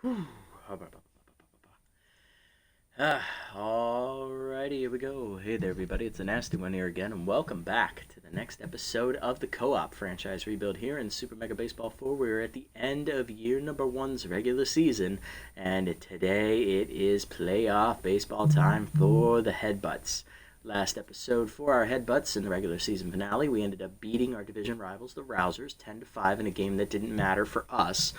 Whew. Alrighty, here we go. Hey there, everybody. It's the Nasty One here again, and welcome back to the next episode of the Co-op franchise rebuild here in Super Mega Baseball 4. We're at the end of year number one's regular season, and today it is playoff baseball time for the Headbutts. Last episode for our Headbutts in the regular season finale, we ended up beating our division rivals, the Rousers, 10-5 in a game that didn't matter for us,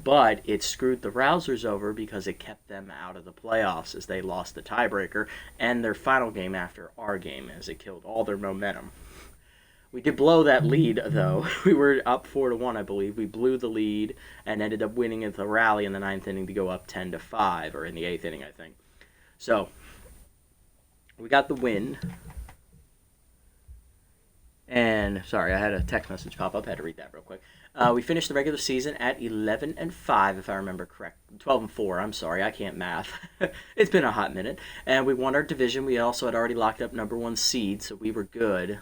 but it screwed the Rousers over because it kept them out of the playoffs as they lost the tiebreaker and their final game after our game as it killed all their momentum. We did blow that lead, though. We were up 4-1, I believe. We blew the lead and ended up winning at the rally in the ninth inning to go up 10-5, or in the eighth inning, I think. So, we got the win. And, sorry, I had a text message pop up. I had to read that real quick. We finished the regular season at 11-5, if I remember correct. 12-4, I'm sorry, I can't math. It's been a hot minute. And we won our division. We also had already locked up number one seed, so we were good.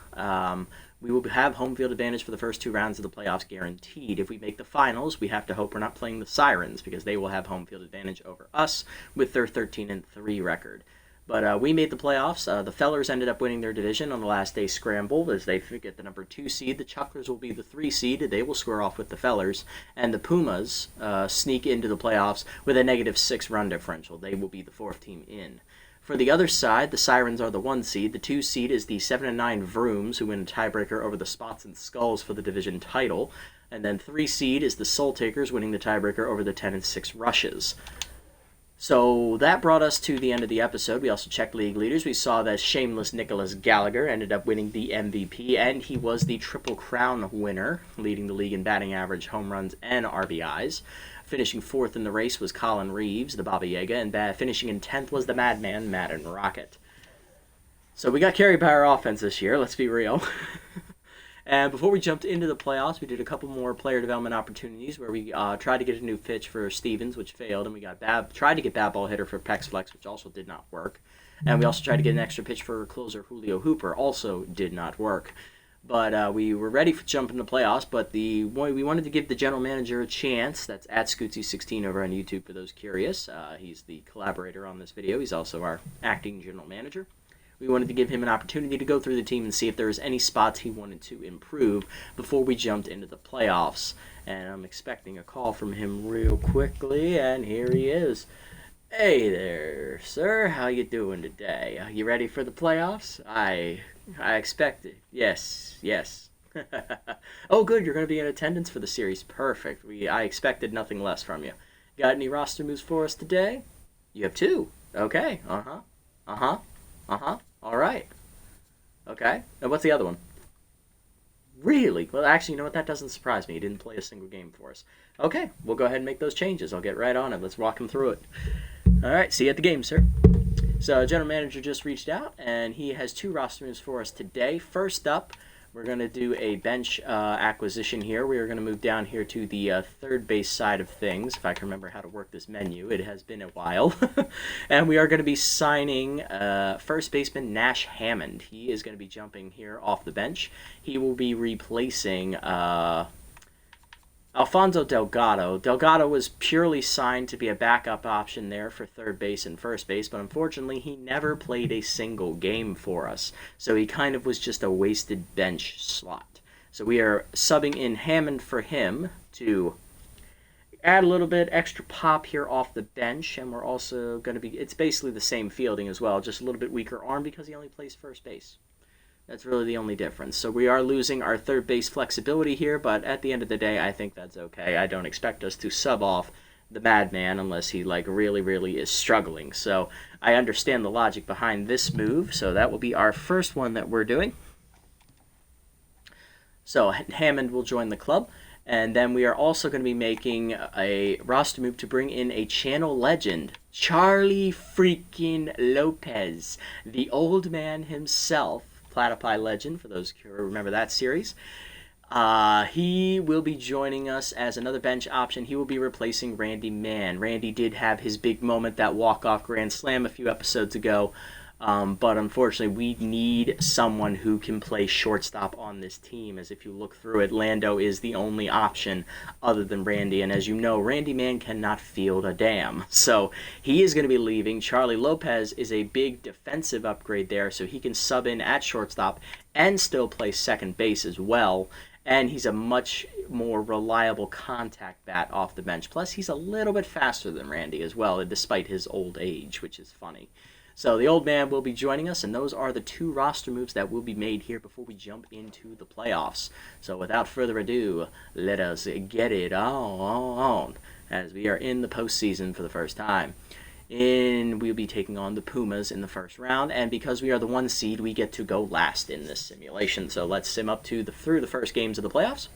We will have home field advantage for the first two rounds of the playoffs guaranteed. If we make the finals, we have to hope we're not playing the Sirens because they will have home field advantage over us with their 13-3 record. But we made the playoffs. The Fellers ended up winning their division on the last day scramble as they get the number 2 seed. The Chucklers will be the 3 seed. They will square off with the Fellers. And the Pumas sneak into the playoffs with a -6 run differential. They will be the 4th team in. For the other side, the Sirens are the 1 seed. The 2 seed is the 7-9 Vrooms, who win a tiebreaker over the Spots and Skulls for the division title. And then 3 seed is the Soul Takers, winning the tiebreaker over the 10-6 Rushes. So that brought us to the end of the episode. We also checked league leaders. We saw that Shameless Gallagher ended up winning the MVP, and he was the Triple Crown winner, leading the league in batting average, home runs, and RBIs. Finishing 4th in the race was Colin Reeves, the Baba Yaga, and finishing in 10th was the Madman, Madden Rocket. So we got carried by our offense this year, let's be real. And before we jumped into the playoffs, we did a couple more player development opportunities where we tried to get a new pitch for Stevens, which failed, and we tried to get bad ball hitter for Pex Flex, which also did not work. And we also tried to get an extra pitch for closer Julio Hooper, also did not work. But we were ready for jumping into the playoffs, but we wanted to give the general manager a chance. That's at Scootsy16 over on YouTube for those curious. He's the collaborator on this video. He's also our acting general manager. We wanted to give him an opportunity to go through the team and see if there was any spots he wanted to improve before we jumped into the playoffs. And I'm expecting a call from him real quickly, and here he is. Hey there, sir. How you doing today? You ready for the playoffs? I expect it. Yes. Oh, good. You're going to be in attendance for the series. Perfect. I expected nothing less from you. Got any roster moves for us today? You have 2. Okay. All right. Okay. And what's the other one? Really? Well, actually, you know what? That doesn't surprise me. He didn't play a single game for us. Okay. We'll go ahead and make those changes. I'll get right on it. Let's walk him through it. All right. See you at the game, sir. So, general manager just reached out, and he has 2 roster moves for us today. First up, we're going to do a bench acquisition here. We are going to move down here to the third base side of things, if I can remember how to work this menu. It has been a while. And we are going to be signing first baseman Nash Hammond. He is going to be jumping here off the bench. He will be replacing Alfonso Delgado. Delgado was purely signed to be a backup option there for third base and first base, but unfortunately he never played a single game for us. So he kind of was just a wasted bench slot. So we are subbing in Hammond for him to add a little bit extra pop here off the bench, and we're also going to be, it's basically the same fielding as well, just a little bit weaker arm because he only plays first base. That's really the only difference. So we are losing our third base flexibility here, but at the end of the day, I think that's okay. I don't expect us to sub off the Madman unless he really is struggling. So I understand the logic behind this move. So that will be our first one that we're doing. So Hammond will join the club. And then we are also going to be making a roster move to bring in a channel legend, Charlie freaking Lopez, the old man himself. Platypi legend, for those who remember that series. He will be joining us as another bench option. He will be replacing Randy Mann. Randy did have his big moment, that walk-off grand slam a few episodes ago. But unfortunately, we need someone who can play shortstop on this team, as if you look through it, Lando is the only option other than Randy. And as you know, Randy Man cannot field a damn. So he is going to be leaving. Charlie Lopez is a big defensive upgrade there, so he can sub in at shortstop and still play second base as well. And he's a much more reliable contact bat off the bench. Plus, he's a little bit faster than Randy as well, despite his old age, which is funny. So the old man will be joining us, and those are the 2 roster moves that will be made here before we jump into the playoffs. So without further ado, let us get it on, as we are in the postseason for the first time. We'll be taking on the Pumas in the first round, and because we are the 1 seed, we get to go last in this simulation. So let's sim up through the first games of the playoffs.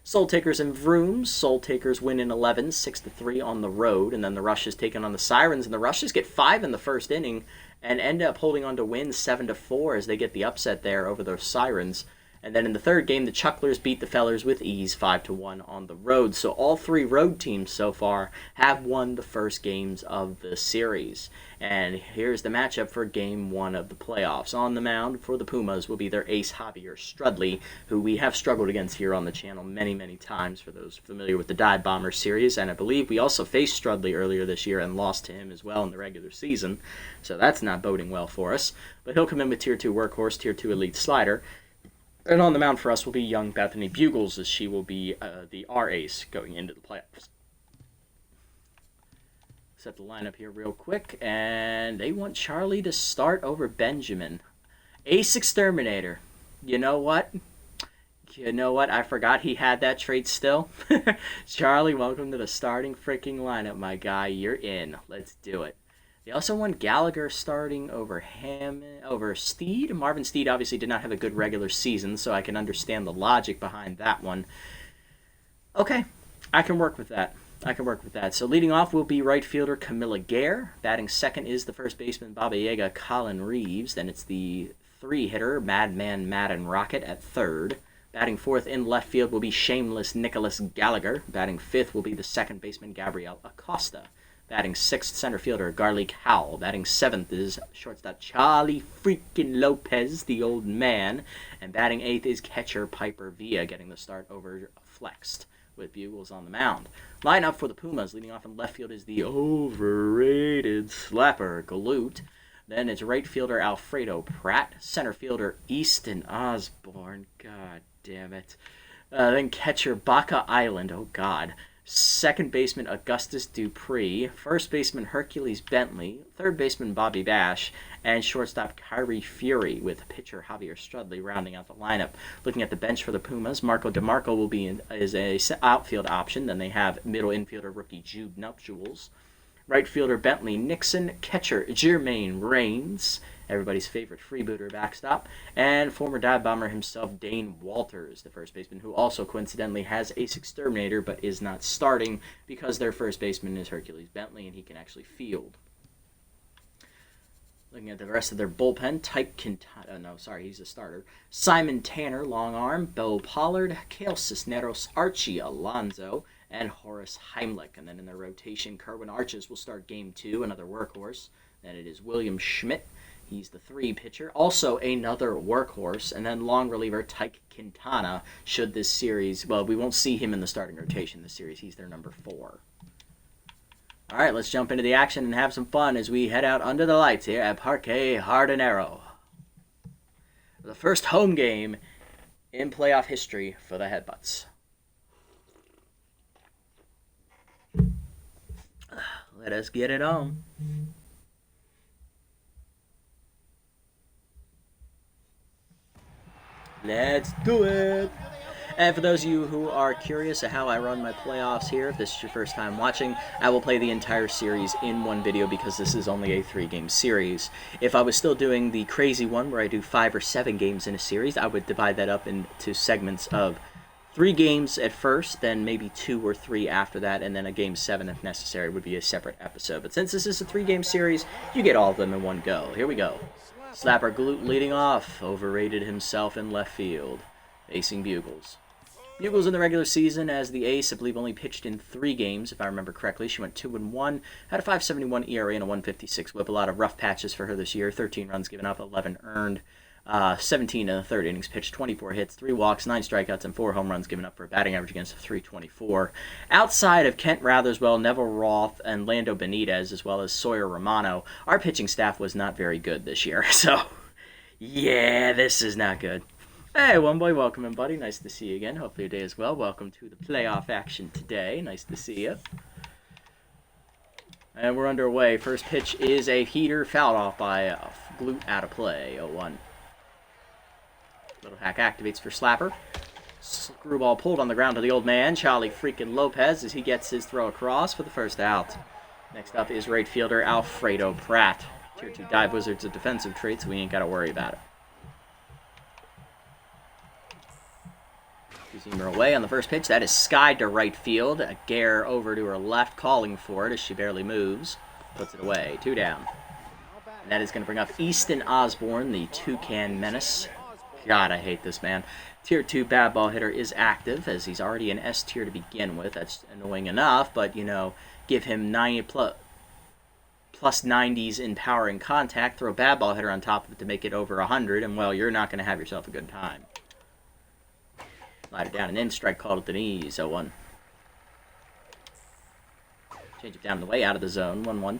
Soul Takers and Vrooms. Soul Takers win in 11, 6-3 on the road, and then the Rushes taking on the Sirens, and the Rushes get 5 in the first inning and end up holding on to win 7-4 as they get the upset there over those Sirens. And then in the third game, the Chucklers beat the Fellers with ease 5-1 on the road. So all 3 road teams so far have won the first games of the series. And here's the matchup for game 1 of the playoffs. On the mound for the Pumas will be their ace Javier Strudley, who we have struggled against here on the channel many, many times for those familiar with the Dive Bomber series. And I believe we also faced Strudley earlier this year and lost to him as well in the regular season. So that's not boding well for us. But he'll come in with Tier 2 Workhorse, Tier 2 Elite Slider. And on the mound for us will be young Bethany Bugles, as she will be the R ace going into the playoffs. Set the lineup here real quick, and they want Charlie to start over Benjamin. Ace Exterminator. You know what? I forgot he had that trait still. Charlie, welcome to the starting freaking lineup, my guy. You're in. Let's do it. They also want Gallagher starting over Steed. Marvin Steed obviously did not have a good regular season, so I can understand the logic behind that one. Okay, I can work with that. So leading off will be right fielder Camilla Gare. Batting second is the first baseman Baba Yaga Colin Reeves. Then it's the 3-hitter Madman Madden Rocket at third. Batting fourth in left field will be Shameless Nicholas Gallagher. Batting fifth will be the second baseman Gabriel Acosta. Batting sixth, center fielder Garlic Howell. Batting seventh is shortstop Charlie freaking Lopez, the old man. And batting eighth is catcher Piper Villa, getting the start over Flexed with Bugles on the mound. Lineup for the Pumas, leading off in left field, is the overrated slapper Galoot. Then it's right fielder Alfredo Pratt, center fielder Easton Osborne. God damn it. Then catcher Baca Island. Oh God. Second baseman Augustus Dupree, first baseman Hercules Bentley, third baseman Bobby Bash, and shortstop Kyrie Fury, with pitcher Javier Strudley rounding out the lineup. Looking at the bench for the Pumas, Marco DeMarco will be as a outfield option. Then they have middle infielder rookie Jude Nuptials, right fielder Bentley Nixon, catcher Jermaine Rains, everybody's favorite freebooter backstop, and former dive bomber himself, Dane Walters, the first baseman, who also coincidentally has Ace Exterminator but is not starting because their first baseman is Hercules Bentley and he can actually field. Looking at the rest of their bullpen, he's a starter. Simon Tanner, long arm, Bo Pollard, Cale Cisneros, Archie Alonso, and Horace Heimlich. And then in their rotation, Kerwin Arches will start game 2, another workhorse. Then it is William Schmidt. He's the 3 pitcher, also another workhorse, and then long reliever Tyke Quintana should this series, well, we won't see him in the starting rotation this series. He's their number 4. All right, let's jump into the action and have some fun as we head out under the lights here at Parque Jardinero. The first home game in playoff history for the Headbutts. Let us get it on. Let's do it! And for those of you who are curious of how I run my playoffs here, if this is your first time watching, I will play the entire series in one video because this is only a 3-game series. If I was still doing the crazy one where I do 5 or 7 games in a series, I would divide that up into segments of 3 games at first, then maybe 2 or 3 after that, and then a game 7 if necessary would be a separate episode. But since this is a 3-game series, you get all of them in one go. Here we go. Slapper Galoot leading off, overrated himself in left field, facing Bugles. Bugles in the regular season as the ace, I believe, only pitched in 3 games, if I remember correctly. She went 2-1, had a 5.71 ERA and a 1.56 WHIP. A lot of rough patches for her this year. 13 runs given up, 11 earned. 17 in the third innings pitched, 24 hits, 3 walks, 9 strikeouts, and 4 home runs given up for a batting average against 324. Outside of Kent Ratherswell, Neville Roth, and Lando Benitez, as well as Sawyer Romano, our pitching staff was not very good this year. So, yeah, this is not good. Hey, one boy, welcome in, buddy. Nice to see you again. Hopefully your day is well. Welcome to the playoff action today. Nice to see you. And we're underway. First pitch is a heater, fouled off by Glute out of play, 0-1. Little hack activates for Slapper. Screwball pulled on the ground to the old man, Charlie freaking Lopez, as he gets his throw across for the first out. Next up is right fielder Alfredo Pratt. Tier 2 dive wizard's a defensive trait, so we ain't got to worry about it. Zoomer away on the first pitch. That is skied to right field. Gare over to her left, calling for it as she barely moves. Puts it away. 2 down. And that is going to bring up Easton Osborne, the Toucan Menace. God, I hate this man. Tier 2 bad ball hitter is active, as he's already an S tier to begin with. That's annoying enough, but, you know, give him 90 plus 90s in power and contact, throw a bad ball hitter on top of it to make it over 100, and, well, you're not going to have yourself a good time. Slide it down and in, strike called at the knees, 0-1. Change it down the way, out of the zone, 1-1.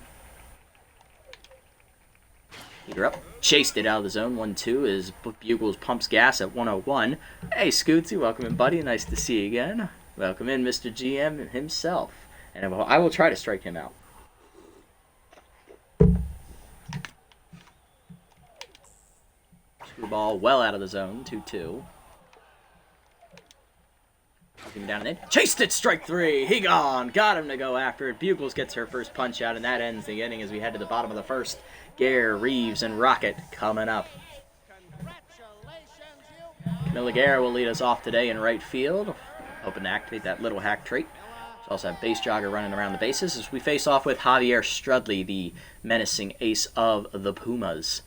Heater up. Chased it out of the zone. 1-2 as Bugles pumps gas at 101. Hey, Scootsy, welcome in, buddy. Nice to see you again. Welcome in, Mr. GM himself. And I will try to strike him out. Screwball well out of the zone. 2-2. Looking down and in. Chased it, strike 3. He gone. Got him to go after it. Bugles gets her first punch out, and that ends the inning as we head to the bottom of the first. Gare, Reeves, and Rocket coming up. Camilla Gare will lead us off today in right field. Hoping to activate that little hack trait. She'll also have base jogger running around the bases as we face off with Javier Strudley, the menacing ace of the Pumas.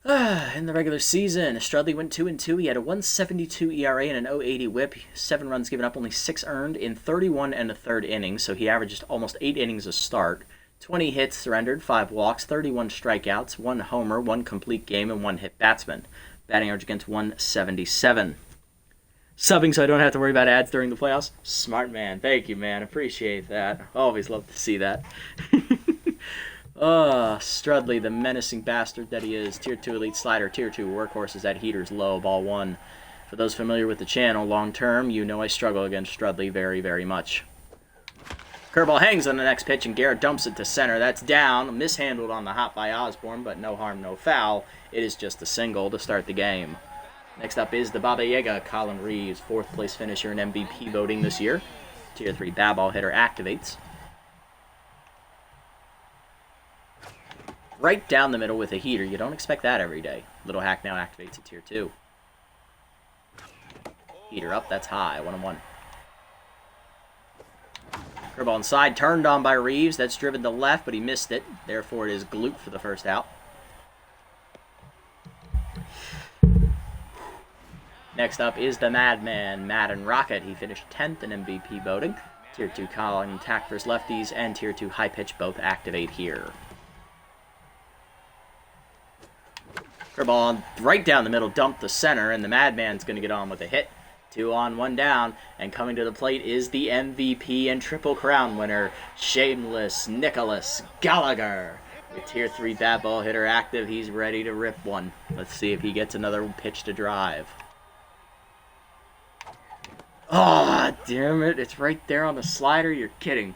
In the regular season, Strudley went 2-2. He had a 1.72 ERA and an 0.80 WHIP. 7 runs given up, only 6 earned in 31 and a third innings, so he averaged almost 8 innings a start. 20 hits surrendered, 5 walks, 31 strikeouts, 1 homer, 1 complete game, and 1 hit batsman. Batting average against 177. Subbing so I don't have to worry about ads during the playoffs. Smart man. Thank you, man. Appreciate that. Always love to see that. Strudley, the menacing bastard that he is. Tier 2 elite slider, Tier 2 workhorses at heaters low, ball 1. For those familiar with the channel long term, you know I struggle against Strudley very, very much. Curveball hangs on the next pitch, and Garrett dumps it to center. That's down. Mishandled on the hop by Osborne, but no harm, no foul. It is just a single to start the game. Next up is the Baba Yaga, Colin Reeves, 4th place finisher in MVP voting this year. Tier 3 bad ball hitter activates. Right down the middle with a heater. You don't expect that every day. Little hack now activates at Tier 2. Heater up, that's high, 1-1. Curveball inside, turned on by Reeves. That's driven to left, but he missed it. Therefore, it is Glute for the first out. Next up is the Madman, Madden Rocket. He finished 10th in MVP voting. Tier 2 contact versus lefties and Tier 2 high pitch both activate here. Curveball right down the middle, dumped the center, and the Madman's going to get on with a hit. 2 on, 1 down, and coming to the plate is the MVP and Triple Crown winner, Shameless Nicholas Gallagher. With Tier 3 bat ball hitter active, he's ready to rip one. Let's see if he gets another pitch to drive. Oh, damn it. It's right there on the slider. You're kidding.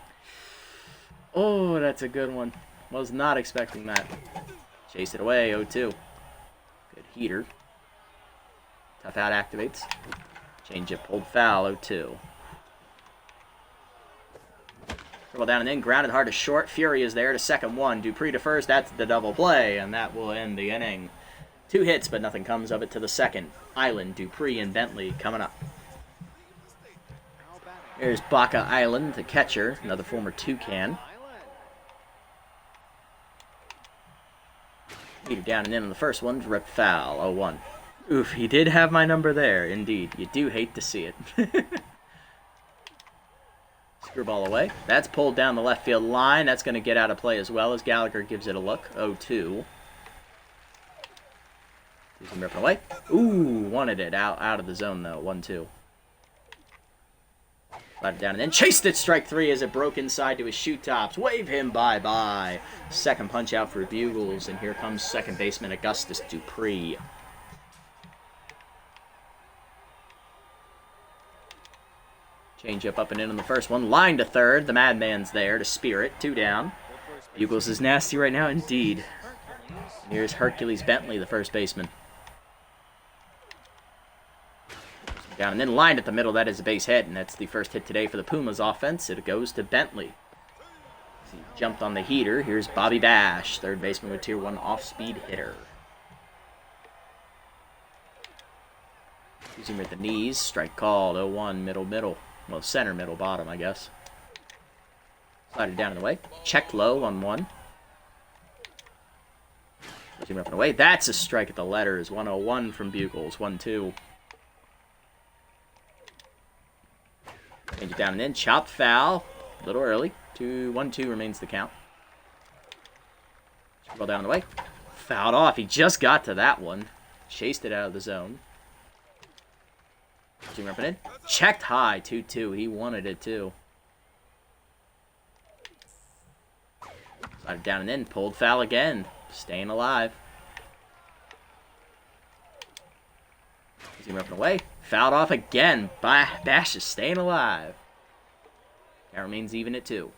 Oh, that's a good one. Was not expecting that. Chase it away, 0-2. Good heater. Tough out activates. Change it, pulled foul, 0-2. Dribble down and in, grounded hard to short. Fury is there to second 1. Dupree to first, that's the double play, and that will end the inning. 2 hits, but nothing comes of it to the second. Island, Dupree, and Bentley coming up. Here's Baca Island, the catcher, another former Toucan. Heater down and in on the first one, rip foul, 0-1. Oof, he did have my number there, indeed. You do hate to see it. Screwball away. That's pulled down the left field line. That's going to get out of play as well as Gallagher gives it a look. 0-2. He's ripping away. Ooh, wanted it out of the zone though. 1-2. Slide it down and then chased it. Strike 3 as it broke inside to his shoe tops. Wave him bye-bye. Second punch out for Bugles, and here comes second baseman Augustus Dupree. Change up and in on the first one. Line to third. The Madman's there to spear it. 2 down. Bugles is nasty right now indeed. And here's Hercules Bentley, the first baseman. Down and then lined at the middle. That is a base hit, and that's the first hit today for the Pumas offense. It goes to Bentley. He jumped on the heater. Here's Bobby Bash, third baseman with Tier 1 off-speed hitter. Using him at the knees. Strike called. 0-1, middle. Well, center, middle, bottom, I guess. Slide it down and away. Checked low, 1-1. Using him up and away. That's a strike at the letters. 1-0-1 from Bugles. 1-2. Change it down and in. Chopped foul. A little early. 1-2 remains the count. Ball down the way. Fouled off. He just got to that one. Chased it out of the zone. Team up and in. Checked high. 2-2. He wanted it too. Slided down and in. Pulled foul again. Staying alive. Team up and away. Fouled off again. Bash is staying alive. That remains even at 2.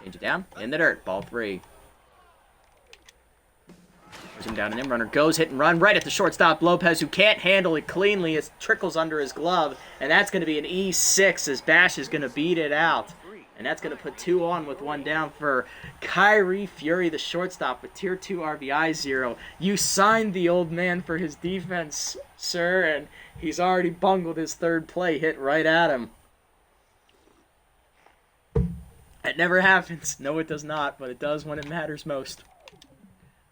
Change it down. In the dirt. Ball 3. Push him down and in. Runner goes. Hit and run. Right at the shortstop. Lopez, who can't handle it cleanly. It trickles under his glove. And that's going to be an E6 as Bash is going to beat it out. And that's going to put 2 on with 1 down for Kyrie Fury, the shortstop, with Tier 2 RBI 0. You signed the old man for his defense, sir, and he's already bungled his third play, hit right at him. It never happens. No, it does not, but it does when it matters most.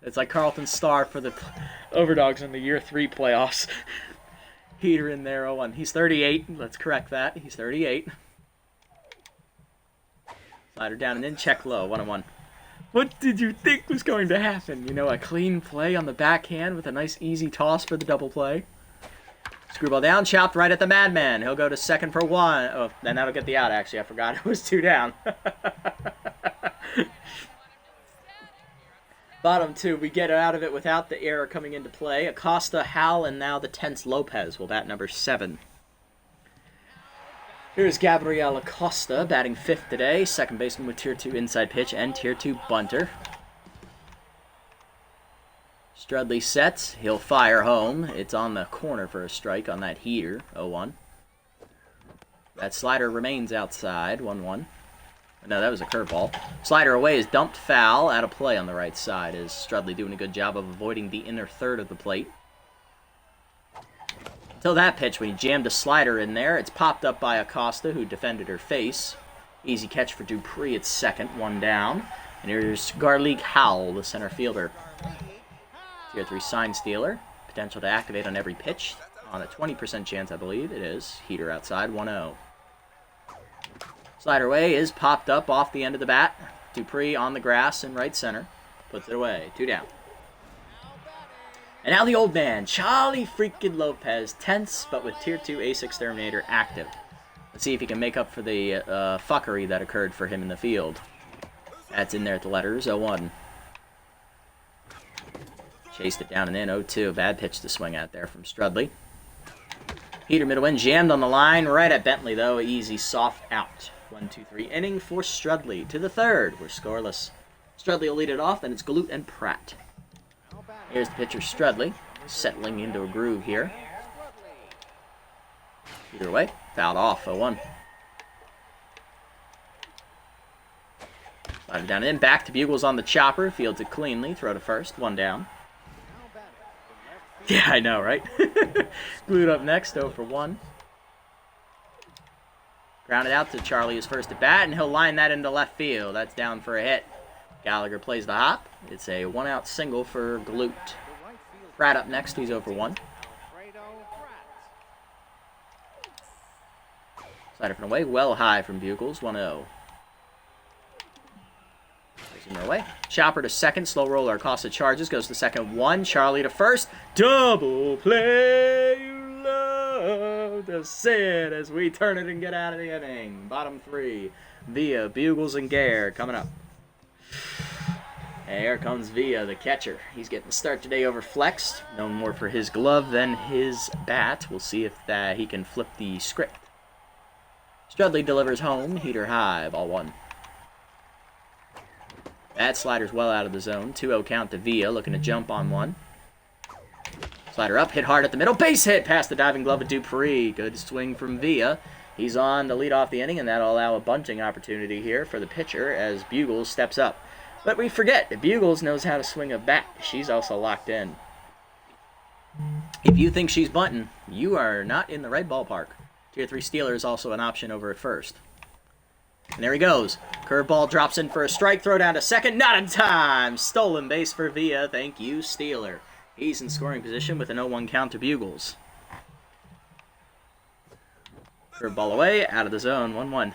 It's like Carlton's star for the Overdogs in the Year 3 playoffs. Heater in there, 0-1. He's 38. Let's correct that. He's 38. Slider down and then check low, 1-1. What did you think was going to happen? You know, a clean play on the backhand with a nice easy toss for the double play. Screwball down, chopped right at the Madman. He'll go to second for 1. Oh, then that'll get the out, actually. I forgot it was 2 down. Bottom 2, we get out of it without the error coming into play. Acosta, Hal, and now the tense Lopez will bat number 7. Here's Gabriel Acosta, batting 5th today. Second baseman with Tier 2 inside pitch and Tier 2 bunter. Strudley sets. He'll fire home. It's on the corner for a strike on that heater. 0-1. That slider remains outside. 1-1. No, that was a curveball. Slider away is dumped foul. Out of play on the right side. Is Strudley doing a good job of avoiding the inner third of the plate. Until that pitch, when he jammed a slider in there, it's popped up by Acosta, who defended her face. Easy catch for Dupree at second, 1 down. And here's Garlic Howell, the center fielder. Tier 3 sign stealer. Potential to activate on every pitch. On a 20% chance, I believe. It is. Heater outside, 1-0. Slider away is popped up off the end of the bat. Dupree on the grass in right center. Puts it away, 2 down. And now the old man, Charlie freaking Lopez, tense, but with Tier 2 Ace Exterminator active. Let's see if he can make up for the fuckery that occurred for him in the field. That's in there at the letters, 0-1. Chased it down and in, 0-2. Bad pitch to swing at there from Strudley. Heater middle in, jammed on the line, right at Bentley though, easy soft out. 1-2-3 inning for Strudley. To the third, we're scoreless. Strudley will lead it off, then it's Galoot and Pratt. Here's the pitcher, Strudley, settling into a groove here. Either way, fouled off, 0-1. Slide it down in, back to Bugles on the chopper, fields it cleanly, throw to first, 1 down. Yeah, I know, right? Glued up next, 0-1. Grounded out to Charlie, his first at bat, and he'll line that into left field. That's down for a hit. Gallagher plays the hop. It's a 1-out single for Galoot. Pratt up next. He's 0 for 1. Slider from away. Well high from Bugles. 1-0. Away. Chopper to second. Slow roller. Acosta charges. Goes to second. 1. Charlie to first. Double play. You love to see it as we turn it and get out of the inning. Bottom 3. Villa, Bugles, and Gare coming up. And here comes Villa, the catcher. He's getting the start today over Flexed. Known more for his glove than his bat. We'll see if he can flip the script. Strudley delivers home. Heater high. Ball 1. That slider's well out of the zone. 2-0 count to Villa, looking to jump on 1. Slider up, hit hard at the middle. Base hit past the diving glove of Dupree. Good swing from Villa. He's on to lead off the inning, and that'll allow a bunting opportunity here for the pitcher as Bugles steps up. But we forget that Bugles knows how to swing a bat. She's also locked in. If you think she's bunting, you are not in the right ballpark. Tier 3 Stealer is also an option over at first. And there he goes. Curveball drops in for a strike. Throw down to second. Not in time. Stolen base for Villa. Thank you, Steeler. He's in scoring position with an 0-1 count to Bugles. Curveball away. Out of the zone. 1-1.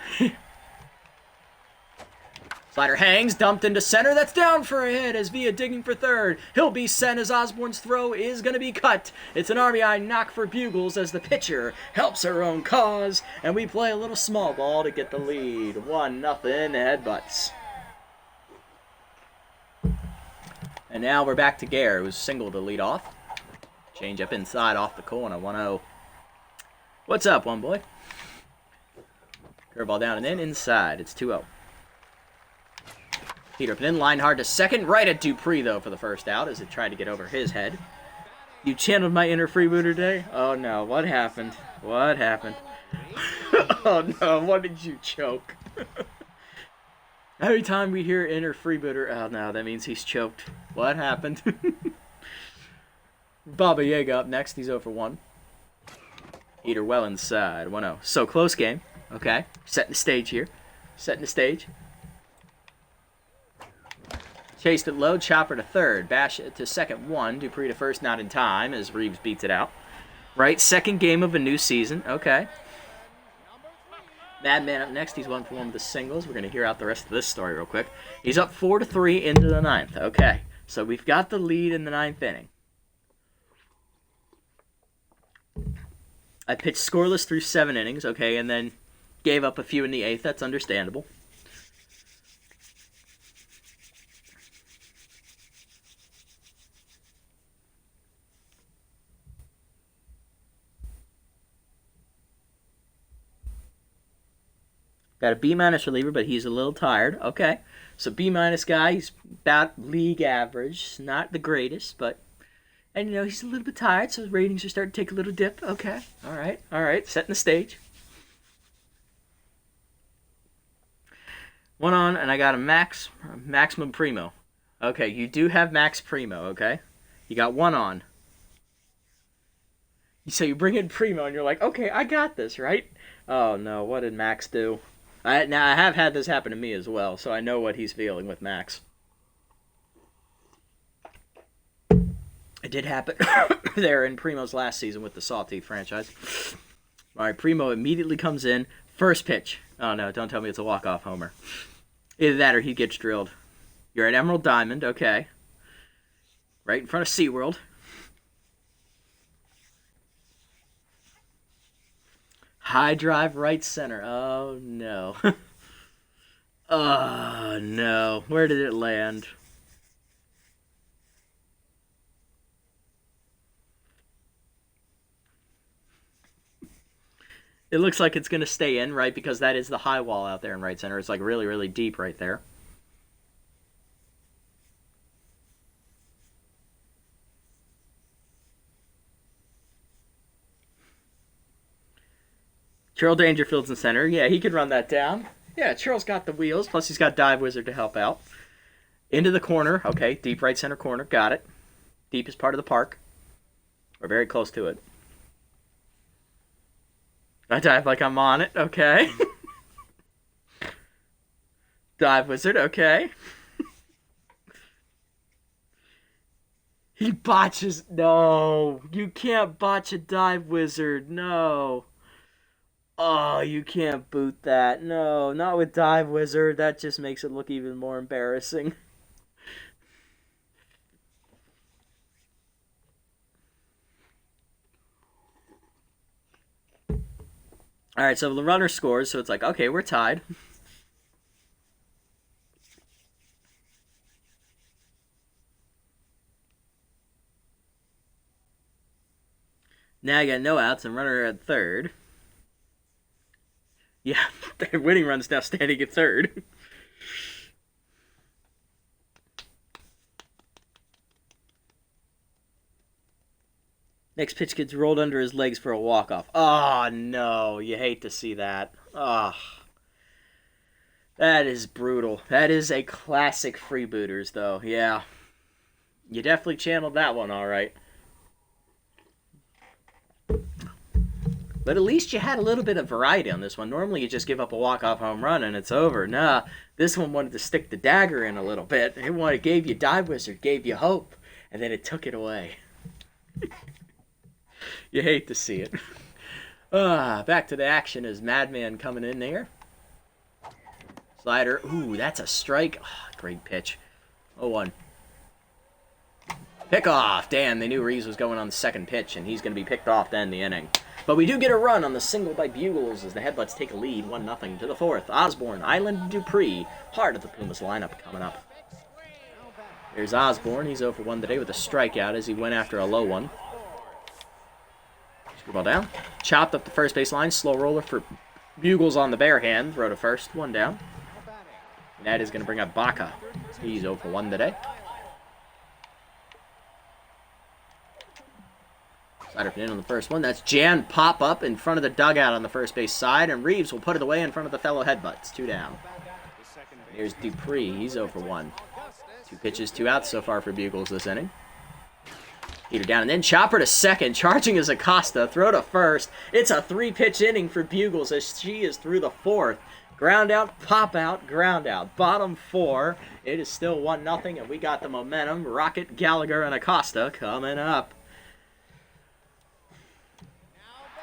Slider hangs. Dumped into center. That's down for a hit as Villa digging for third. He'll be sent as Osborne's throw is going to be cut. It's an RBI knock for Bugles as the pitcher helps her own cause. And we play a little small ball to get the lead. 1-0 Headbutts. And now we're back to Gare, who's single to lead off. Change up inside off the corner. 1-0. What's up, one boy? Curveball down and in. Inside. It's 2-0. Heater up and in, line hard to second. Right at Dupree, though, for the first out as it tried to get over his head. You channeled my inner freebooter today? Oh, no. What happened? What happened? Oh, no. What did you choke? Every time we hear inner freebooter, oh, no, that means he's choked. What happened? Baba Yaga up next. He's 0 for 1. Heater well inside. 1-0. So, close game. Okay. Setting the stage here. Setting the stage. Chased it low, Chopper to third. Bash it to second 1. Dupree to first, not in time as Reeves beats it out. Right, second game of a new season. Okay. Madman up next. He's 1 for 1 with the singles. We're going to hear out the rest of this story real quick. He's up 4-3 into the 9th. Okay, so we've got the lead in the 9th inning. I pitched scoreless through 7 innings, okay, and then gave up a few in the 8th. That's understandable. Got a B- reliever, but he's a little tired. Okay. So B- guy, he's about league average. Not the greatest, but, and you know, he's a little bit tired, so his ratings are starting to take a little dip. Okay. All right. All right. Setting the stage. 1 on, and I got a maximum primo. Okay, you do have max primo, okay? You got 1 on. So you bring in primo, and you're like, okay, I got this, right? Oh, no. What did Max do? Now, I have had this happen to me as well, so I know what he's feeling with Max. It did happen there in Primo's last season with the Sawteeth franchise. All right, Primo immediately comes in. First pitch. Oh, no, don't tell me it's a walk-off homer. Either that or he gets drilled. You're at Emerald Diamond, okay. Right in front of SeaWorld. High drive right center. Oh, no. Oh, no. Where did it land? It looks like it's going to stay in, right? Because that is the high wall out there in right center. It's like really, really deep right there. Charles Dangerfield's in center. Yeah, he could run that down. Yeah, Charles got the wheels, plus he's got Dive Wizard to help out. Into the corner. Okay, deep right center corner. Got it. Deepest part of the park. We're very close to it. I dive like I'm on it. Okay. Dive Wizard. Okay. He botches. No, you can't botch a dive wizard. No. Oh, you can't boot that. No, not with dive wizard. That just makes it look even more embarrassing. All right, so the runner scores, so it's like, okay, we're tied. Now you got no outs and runner at third. Yeah, the winning run's now standing at third. Next pitch gets rolled under his legs for a walk-off. Oh, no. You hate to see that. Oh. That is brutal. That is a classic freebooters, though. Yeah. You definitely channeled that one all right. But at least you had a little bit of variety on this one. Normally you just give up a walk-off home run and it's over. Nah, this one wanted to stick the dagger in a little bit. It gave you dive wizard, gave you hope, and then it took it away. You hate to see it. Back to the action as Madman coming in there. Slider. Ooh, that's a strike. Oh, great pitch. 0-1. Pick off. Damn, they knew Reeves was going on the second pitch, and he's going to be picked off to end the inning. But we do get a run on the single by Bugles as the Headbutts take a lead 1-0 to the fourth. Osborne, Island, Dupree, heart of the Pumas lineup coming up. There's Osborne. He's 0 for 1 today with a strikeout as he went after a low one. Screwball down. Chopped up the first base line. Slow roller for Bugles on the bare hand. Throw to first. 1 down. And that is going to bring up Baca. He's 0 for 1 today. Slider in on the first one. That's Jan pop up in front of the dugout on the first base side. And Reeves will put it away in front of the fellow Headbutts. 2 down. Here's Dupree. He's 0 for 1. 2 pitches, 2 outs so far for Bugles this inning. Heater down, and then chopper to second. Charging is Acosta. Throw to first. It's a 3-pitch inning for Bugles as she is through the fourth. Ground out, pop out, ground out. Bottom 4. It is still 1-0, and we got the momentum. Rocket, Gallagher, and Acosta coming up.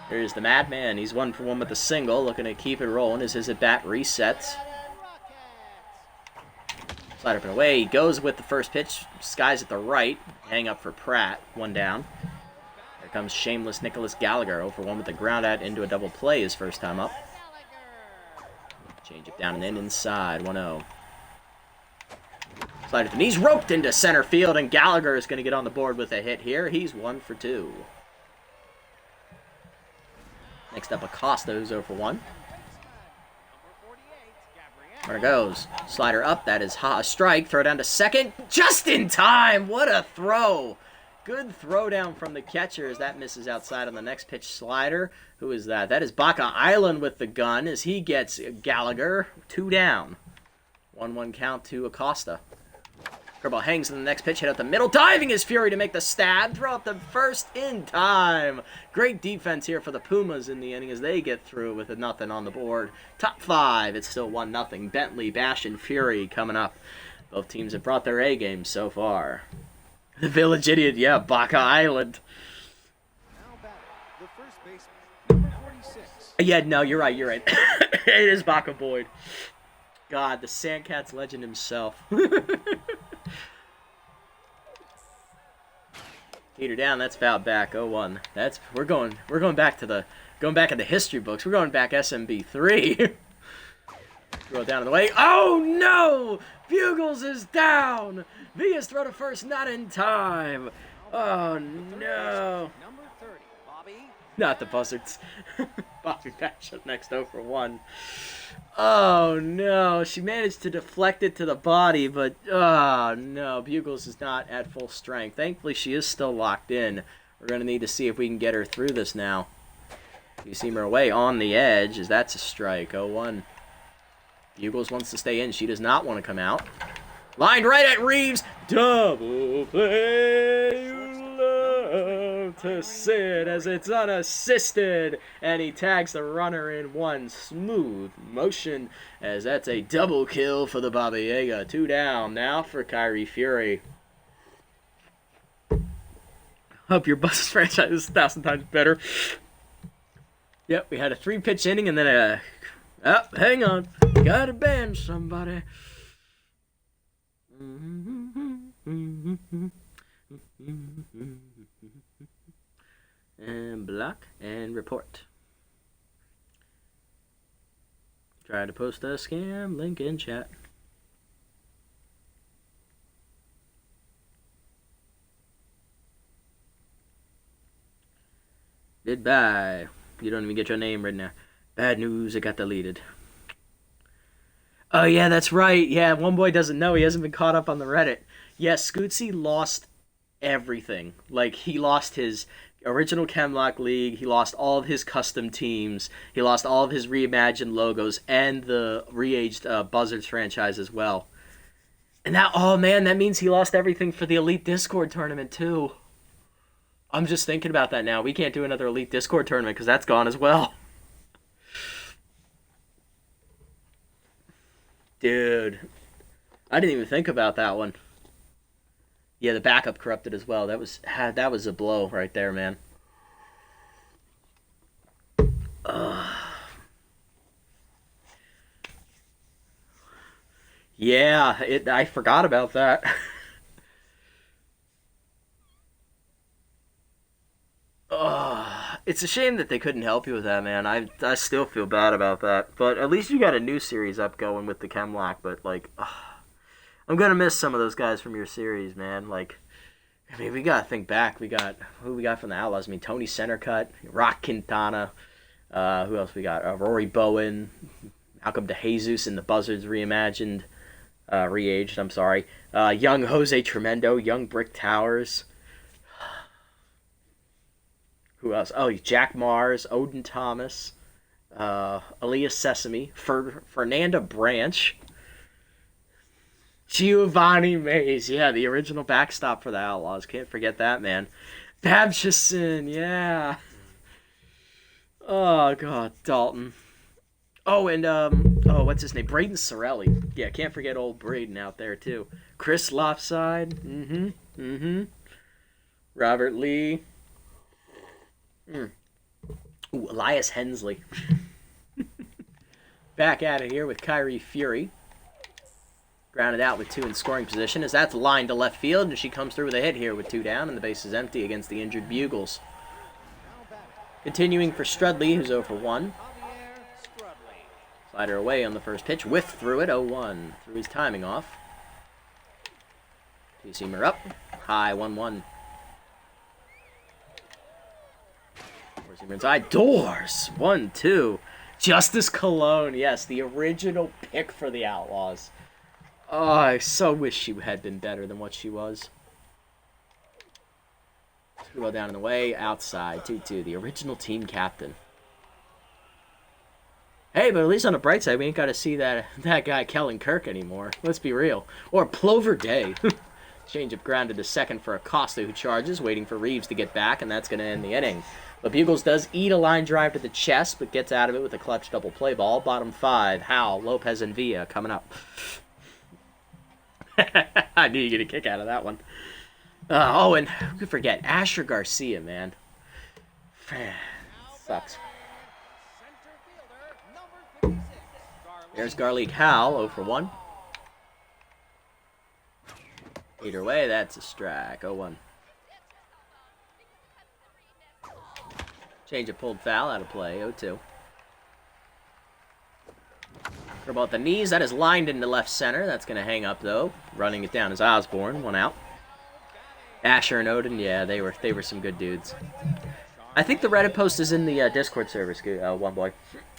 Here's the Madman. He's 1 for 1 with a single. Looking to keep it rolling as his at-bat resets. Slide up and away. He goes with the first pitch. Skies at the right. Hang up for Pratt. 1 down. Here comes Shameless Nicholas Gallagher. 0 for 1 with the ground out into a double play his first time up. Change it down and in inside. 1-0. Slide at the knees. Roped into center field, and Gallagher is going to get on the board with a hit here. He's 1 for 2. Next up, Acosta, who's 0 for 1. There it goes. Slider up. That is a strike. Throw down to second. Just in time. What a throw. Good throw down from the catcher as that misses outside on the next pitch slider. Who is that? That is Baca Island with the gun as he gets Gallagher. 2 down. 1-1 count to Acosta. Curveball hangs in the next pitch. Hit up the middle. Diving is Fury to make the stab. Throw up the first in time. Great defense here for the Pumas in the inning as they get through with a 0 on the board. Top 5. It's still 1-0. Bentley, Bash, and Fury coming up. Both teams have brought their A game so far. The Village Idiot. Yeah, Baca Island. The first baseman, number 46. Yeah, no, you're right. It is Baca Boyd. God, the Sandcats legend himself. Heater down, that's fouled back. 0-1. We're going back in the history books. We're going back SMB3. Throw down in the way. Oh no! Bugles is down. Via's throw to first, not in time. Oh no! Number 30, Bobby. Not the Buzzards. Bobby Bash up next 0 for 1. Oh no, she managed to deflect it to the body, but oh no, Bugles is not at full strength. Thankfully, she is still locked in. We're going to need to see if we can get her through this now. You see her away on the edge, as that's a strike. 0-1. Bugles wants to stay in. She does not want to come out. Lined right at Reeves. Double play. You love to sit as it's unassisted. And he tags the runner in one smooth motion as that's a double kill for the Baba Yaga. 2 down now for Kyrie Fury. Hope your Buses franchise is 1,000 times better. Yep, we had a 3-pitch inning and then a... Oh, hang on. Gotta ban somebody. And block and report. Try to post a scam link in chat. Goodbye. You don't even get your name right now. Bad news, it got deleted. Oh, yeah, that's right. Yeah, one boy doesn't know. He hasn't been caught up on the Reddit. Yeah, Scootsy lost everything. Like, he lost his original Chemlock League. He lost all of his custom teams. He lost all of his reimagined logos and the re-aged Buzzards franchise as well. And now, oh, man, that means he lost everything for the Elite Discord tournament, too. I'm just thinking about that now. We can't do another Elite Discord tournament because that's gone as well. Dude, I didn't even think about that one. Yeah, the backup corrupted as well. That was a blow right there, man. Yeah, I forgot about that. It's a shame that they couldn't help you with that, man. I still feel bad about that. But at least you got a new series up going with the Chemlock. But, like, I'm going to miss some of those guys from your series, man. Like, I mean, we got to think back. Who we got from the Outlaws? I mean, Tony Centercut, Rock Quintana. Who else we got? Rory Bowen, Malcolm DeJesus in the Buzzards reimagined, re-aged, I'm sorry. Young Jose Tremendo, Young Brick Towers. Who else? Oh, Jack Mars, Odin Thomas, Elias Sesame, Fernanda Branch, Giovanni Mays. Yeah, the original backstop for the Outlaws. Can't forget that, man. Babchison, yeah. Oh, God, Dalton. Oh, and, what's his name? Braden Sorelli. Yeah, can't forget old Braden out there, too. Chris Lopside. Robert Lee. Ooh, Elias Hensley. Back at it here with Kyrie Fury. Grounded out with 2 in scoring position as that's lined to left field, and she comes through with a hit here with 2 down, and the base is empty against the injured Bugles. Continuing for Strudley, who's 0 for 1. Slider away on the first pitch, whiff through it, 0-1. Threw his timing off. Two-seamer up, high, 1-1. Four-seamer inside, doors, 1-2. Justice Cologne, yes, the original pick for the Outlaws. Oh, I so wish she had been better than what she was. Well down in the way, outside, 2-2, the original team captain. Hey, but at least on the bright side, we ain't got to see that guy Kellen Kirk anymore. Let's be real. Or Plover Day. Change up grounded to second for Acosta, who charges, waiting for Reeves to get back, and that's going to end the inning. But Bugles does eat a line drive to the chest, but gets out of it with a clutch double play ball. Bottom 5, Howell, Lopez, and Villa coming up. I knew you'd get a kick out of that one. And who could forget? Asher Garcia, man. Sucks. There's Garlic Howell, 0 for 1. Either way, that's a strike, 0-1. Change of pulled foul out of play, 0-2. Curveball at the knees, that is lined into left center. That's going to hang up, though. Running it down is Osborne, 1 out. Asher and Odin, yeah, they were some good dudes. I think the Reddit post is in the Discord server, one boy.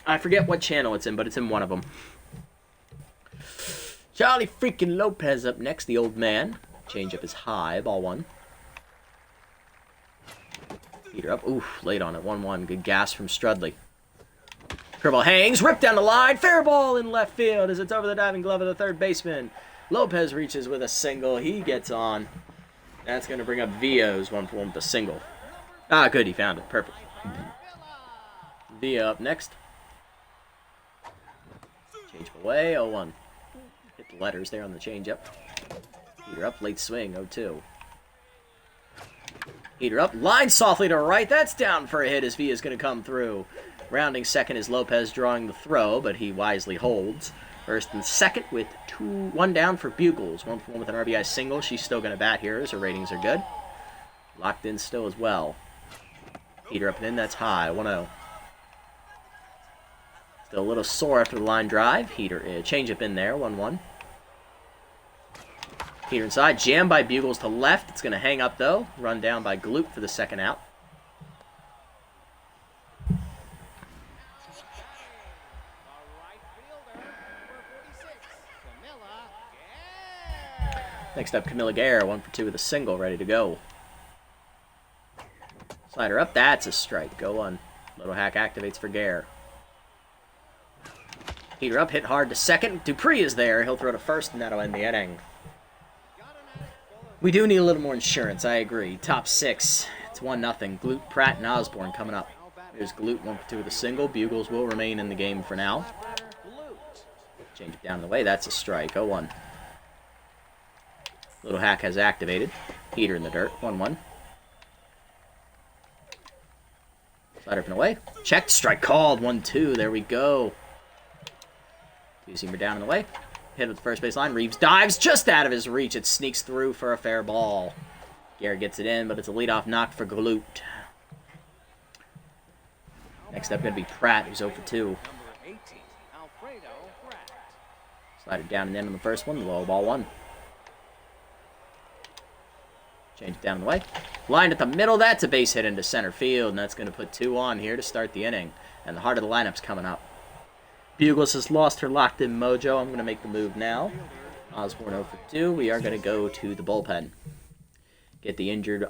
I forget what channel it's in, but it's in one of them. Charlie freaking Lopez up next, the old man. Change up is high, ball 1. Peter up, oof, late on it, 1-1. Good gas from Strudley. Curveball hangs, ripped down the line, fair ball in left field as it's over the diving glove of the third baseman. Lopez reaches with a single, he gets on. That's going to bring up Villa's 1 for 1 with a single. Ah, good, he found it, perfect. Villa up next. Change away, 0-1. Hit the letters there on the changeup. Peter up, late swing, 0-2. Heater up, line softly to right. That's down for a hit as Villa's going to come through. Rounding second is Lopez drawing the throw, but he wisely holds. First and second with 1 down for Bugles. 1 for 1 with an RBI single. She's still going to bat here as her ratings are good. Locked in still as well. Heater up and in, that's high. 1-0. Still a little sore after the line drive. Heater, change up in there. 1-1. Heater inside, jammed by Bugles to left. It's going to hang up, though. Run down by Gloop for the second out. Next up, Camilla Gare, 1 for 2 with a single, ready to go. Slider up, that's a strike. Go on. Little hack activates for Gare. Heater up, hit hard to second. Dupree is there. He'll throw to first, and that'll end the inning. We do need a little more insurance, I agree. Top 6. It's 1-0. Glute, Pratt, and Osborne coming up. Here's Glute, 1 for 2 with a single. Bugles will remain in the game for now. Change it down the way. That's a strike. 0-1. Little hack has activated. Heater in the dirt. 1-1. Slider from away. Checked. Strike called. 1-2. There we go. Two-seamer down in the way. Hit at the first base line. Reeves dives just out of his reach. It sneaks through for a fair ball. Garrett gets it in, but it's a leadoff knock for Glute. Next up going to be Pratt, who's 0 for 2. Slider down and in on the first one. Low ball 1. Change it down the way. Lined at the middle. That's a base hit into center field, and that's going to put 2 on here to start the inning. And the heart of the lineup's coming up. Bugles has lost her locked-in mojo. I'm going to make the move now. Osborne 0 for 2. We are going to go to the bullpen. Get the injured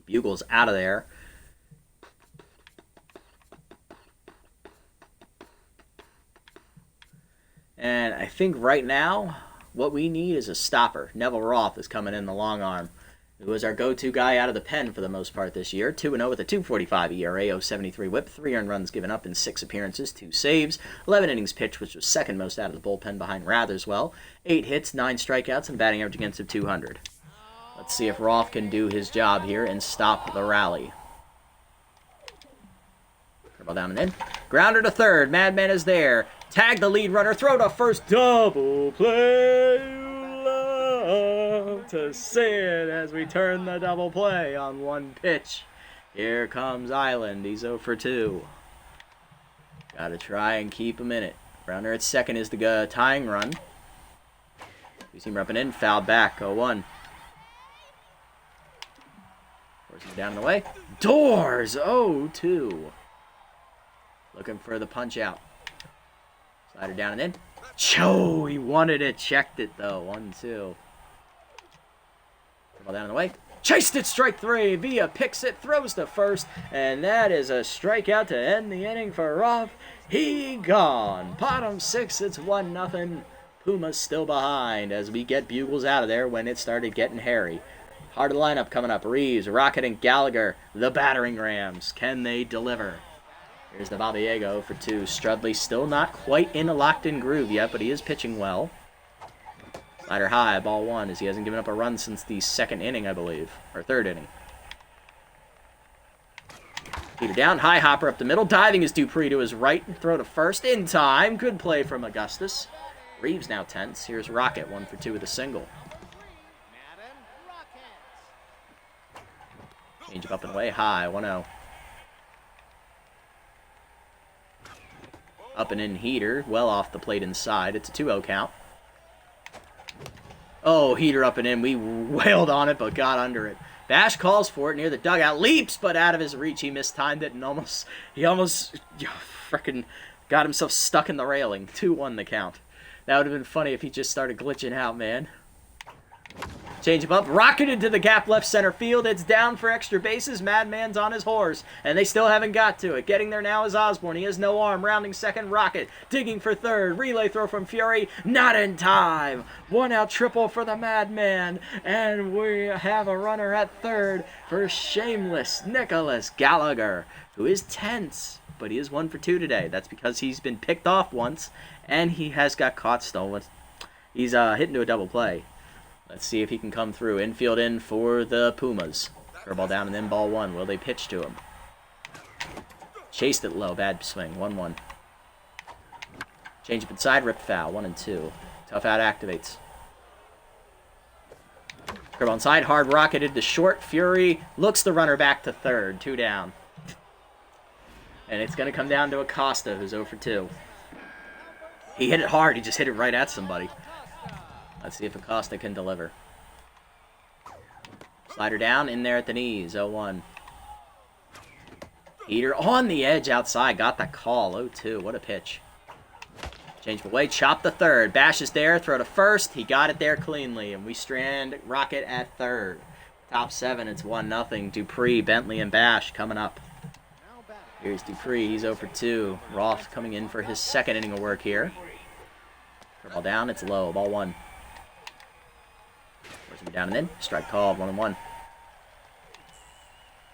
Bugles out of there. And I think right now, what we need is a stopper. Neville Roth is coming in the long arm, who was our go-to guy out of the pen for the most part this year. 2-0 with a 2.45 ERA, 0.73 whip, 3 earned runs given up in 6 appearances, 2 saves, 11 innings pitched, which was second most out of the bullpen behind Ratherswell, 8 hits, 9 strikeouts, and batting average against of 200. Let's see if Roth can do his job here and stop the rally. Curveball down and in. Grounder to third. Madman is there. Tag the lead runner. Throw to first. Double play. Love to see it as we turn the double play on 1 pitch. Here comes Island. He's 0 for 2. Gotta try and keep him in it. Grounder at second is the tying run. We see him up and in. Foul back. 0-1. Forcing down and away. Doors. 0-2. Looking for the punch out. Slider down and in. Cho, he wanted it. Checked it, though. 1-2. Ball down and away. Chased it, strike 3. Villa picks it, throws to first, and that is a strikeout to end the inning for Roth. He gone. Bottom 6, it's 1-0. Pumas still behind as we get Bugles out of there when it started getting hairy. Heart of the lineup coming up. Reeves, Rocket, and Gallagher, the battering rams. Can they deliver? Here's the Babiego for 2. Strudley still not quite in a locked-in groove yet, but he is pitching well. Slider high, ball 1, as he hasn't given up a run since the 2nd inning, I believe. Or 3rd inning. Peter down, high hopper up the middle. Diving is Dupree to his right. Throw to first in time. Good play from Augustus. Reeves now tense. Here's Rocket, 1 for 2 with a single. Change up and away, high, 1-0. Up and in Heater, well off the plate inside. It's a 2-0 count. Oh, Heater up and in. We wailed on it, but got under it. Bash calls for it near the dugout. Leaps, but out of his reach. He mistimed it and he almost frickin' got himself stuck in the railing. 2-1 the count. That would have been funny if he just started glitching out, man. Change him up, rocketed to the gap left center field. It's down for extra bases. Madman's on his horse, and they still haven't got to it. Getting there now is Osborne. He has no arm. Rounding second, Rocket. Digging for third. Relay throw from Fury. Not in time. 1 out triple for the Madman, and we have a runner at third for Shameless Nicholas Gallagher, who is tense, but he is 1 for 2 today. That's because he's been picked off once, and he has got caught stolen. He's hit into a double play. Let's see if he can come through. Infield in for the Pumas. Curveball down and then ball 1. Will they pitch to him? Chased it low. Bad swing. 1-1. Change up inside. Ripped foul. 1-2. Tough out activates. Curveball inside. Hard rocketed to short. Fury looks the runner back to third. 2 down. And it's going to come down to Acosta, who's 0 for 2. He hit it hard. He just hit it right at somebody. Let's see if Acosta can deliver. Slider down, in there at the knees, 0-1. Heater on the edge outside, got the call, 0-2. What a pitch. Change away, chop the third. Bash is there, throw to first. He got it there cleanly, and we strand Rocket at third. Top 7, it's 1-0. Dupree, Bentley, and Bash coming up. Here's Dupree, he's 0 for 2. Roth coming in for his second inning of work here. Ball down, it's low, ball 1. Forcing it down and in, strike called, 1-1.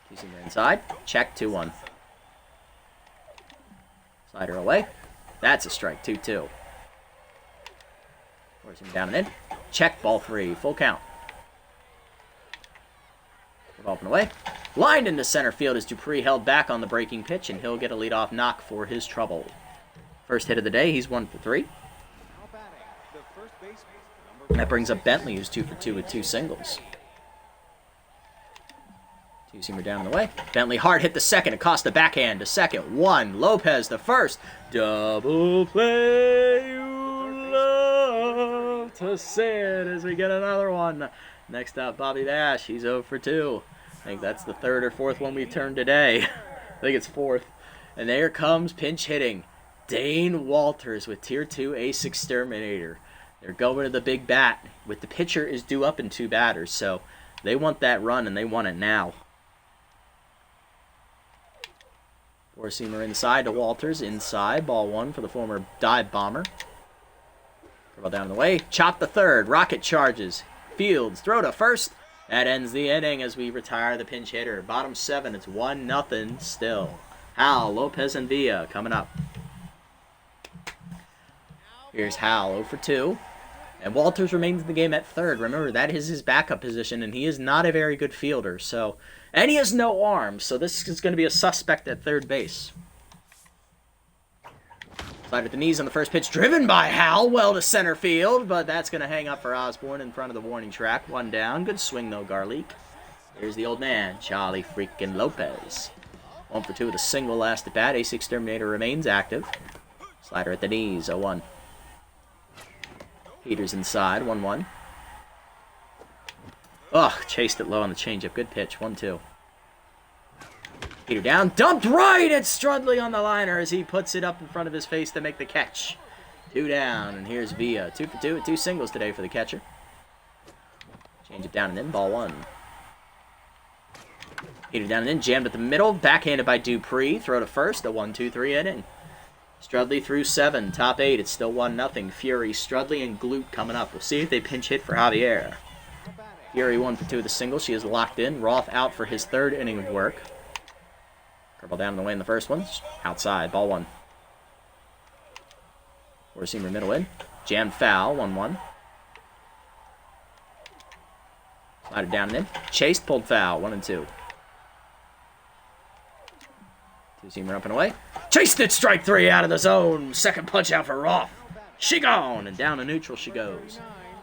Two-seamer inside, check, 2-1. Slider away, that's a strike, 2-2. Forcing it down and in, check, ball 3, full count. Off and away. Lined into center field as Dupree held back on the breaking pitch, and he'll get a leadoff knock for his trouble. First hit of the day, he's 1 for 3. That brings up Bentley, who's 2 for 2 with 2 singles. Two-seamer down in the way. Bentley hard hit the second. Acosta backhand to second. 1. Lopez the first. Double play. You love to see it as we get another one. Next up, Bobby Bash. He's 0 for 2. I think that's the 3rd or 4th one we've turned today. I think it's 4th. And there comes pinch hitting. Dane Walters with Tier 2 Ace Exterminator. They're going to the big bat. With the pitcher is due up in 2 batters, so they want that run, and they want it now. Four-seamer inside to Walters. Inside, ball 1 for the former dive bomber. Ball down the way. Chop the third. Rocket charges. Fields, throw to first. That ends the inning as we retire the pinch hitter. Bottom 7, it's 1-0 still. Hal, Lopez, and Villa coming up. Here's Hal, 0 for 2. And Walters remains in the game at third. Remember, that is his backup position, and he is not a very good fielder. And he has no arms, so this is going to be a suspect at third base. Slide at the knees on the first pitch, driven by Hal, well to center field, but that's going to hang up for Osborne in front of the warning track. 1 down. Good swing, though, Garlic. Here's the old man, Charlie freaking Lopez. 1 for 2 with a single last at bat. Ace Exterminator remains active. Slider at the knees, 0-1. Heaters inside, 1-1. Ugh, chased it low on the changeup. Good pitch, 1-2. Heater down, dumped right at Strudley on the liner as he puts it up in front of his face to make the catch. 2 down, and here's Villa. 2 for 2 with 2 singles today for the catcher. Change it down and in, ball 1. Heater down and in, jammed at the middle, backhanded by Dupree. Throw to first, a 1-2-3 inning. Strudley through 7, top 8, it's still 1-0. Fury, Strudley, and Glute coming up. We'll see if they pinch hit for Javier. Fury 1 for 2 with a single, she is locked in. Roth out for his 3rd inning of work. Curveball down in the way in the first one. Outside, ball 1. Four-seamer middle in. Jammed foul, 1-1. Slided down and in. Chased, pulled foul, 1-2. Two-seamer up and away. Chased it, strike 3 out of the zone. Second punch out for Roth. She gone, and down to neutral she goes.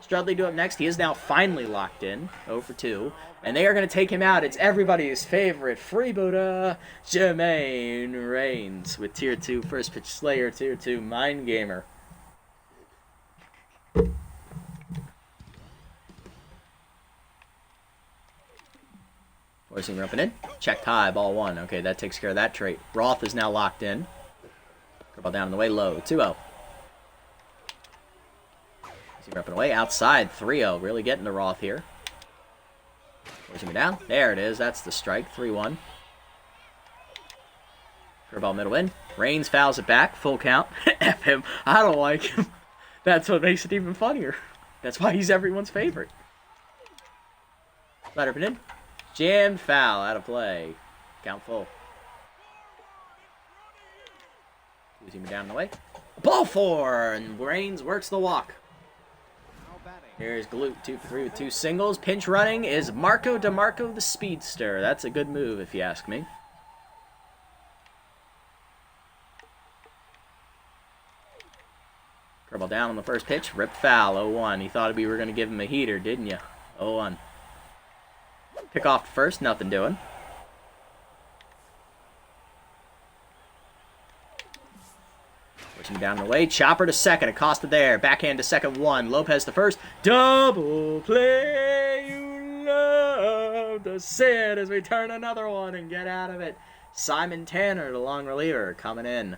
Strudley do up next. He is now finally locked in, 0 for 2. And they are going to take him out. It's everybody's favorite freebooter, Jermaine Reigns, with Tier 2 First Pitch Slayer, Tier 2 Mind Gamer. Four-seamer up and in. Checked high, ball 1. Okay, that takes care of that trait. Roth is now locked in. Curveball down on the way, low, 2-0. Four-seamer up and away, outside, 3-0. Really getting the Roth here. Four-seamer down. There it is. That's the strike, 3-1. Curveball middle in. Reigns fouls it back, full count. F him. I don't like him. That's what makes it even funnier. That's why he's everyone's favorite. Slider up and in. Jammed foul, out of play. Count full. Two-seamer down the way. Ball 4, and Reigns works the walk. Now batting, Here's Galoot, 2 for 3 with 2 singles. Pinch running is Marco DeMarco the Speedster. That's a good move, if you ask me. Curveball down on the first pitch. Rip foul, 0-1. You thought we were going to give him a heater, didn't you? 0-1. Pick off first, nothing doing. Pushing down the way. Chopper to second. Acosta there. Backhand to second, 1. Lopez to first. Double play. You love to see it as we turn another one and get out of it. Simon Tanner, the long reliever, coming in.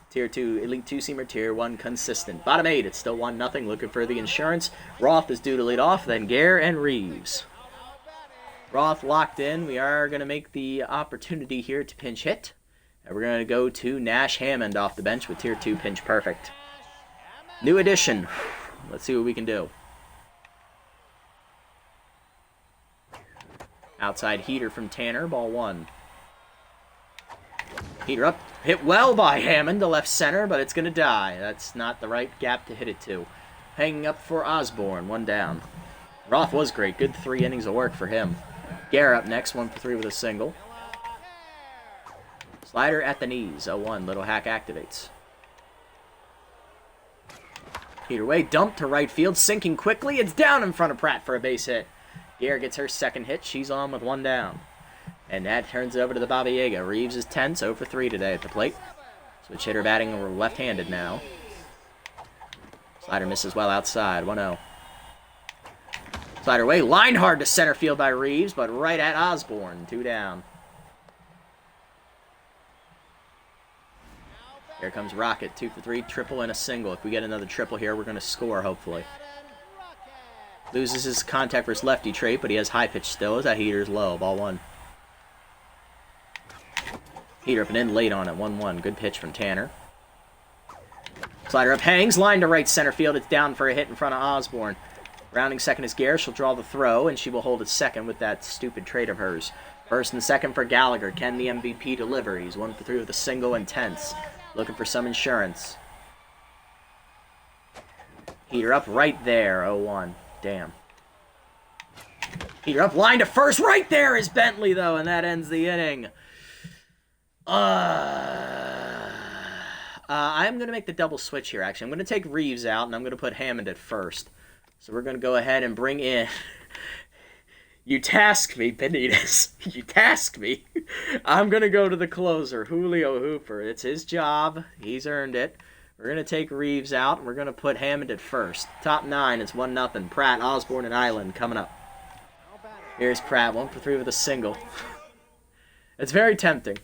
Tier 2, Elite 2-seamer, Tier 1 consistent. Bottom 8, it's still 1-0. Looking for the insurance. Roth is due to lead off, then Gare and Reeves. Roth locked in. We are going to make the opportunity here to pinch hit. And we're going to go to Nash Hammond off the bench with Tier 2 pinch perfect. New addition. Let's see what we can do. Outside heater from Tanner, ball 1. Heater up, hit well by Hammond to left center, but it's going to die. That's not the right gap to hit it to. Hanging up for Osborne, 1 down. Roth was great, good 3 innings of work for him. Gare up next, 1 for 3 with a single. Slider at the knees, 0-1, Little Hack activates. Heater away, dump to right field, sinking quickly, it's down in front of Pratt for a base hit. Gare gets her second hit, she's on with 1 down. And that turns it over to the Baba Yaga. Reeves is tense, 0 for 3 today at the plate. Switch hitter batting left-handed now. Slider misses well outside, 1-0. Slider away, line hard to center field by Reeves, but right at Osborne, 2 down. Here comes Rocket, 2 for 3, triple and a single. If we get another triple here, we're going to score, hopefully. Loses his contact versus lefty trait, but he has high pitch still as that heater's low, ball 1. Heater up and in late on it, 1-1. Good pitch from Tanner. Slider up, hangs, line to right center field. It's down for a hit in front of Osborne. Rounding second is Gare. She'll draw the throw, and she will hold at second with that stupid trade of hers. First and second for Gallagher. Can the MVP deliver? He's 1 for 3 with a single and tense. Looking for some insurance. Heater up right there, 0-1. Damn. Heater up, line to first. Right there is Bentley, though, and that ends the inning. I'm going to make the double switch here, actually. I'm going to take Reeves out, and I'm going to put Hammond at first. So we're going to go ahead and bring in... You task me, Benitez. You task me. I'm going to go to the closer, Julio Hooper. It's his job. He's earned it. We're going to take Reeves out, and we're going to put Hammond at first. Top 9, it's 1-0. Pratt, Osborne, and Island coming up. Here's Pratt, 1 for 3 with a single. It's very tempting.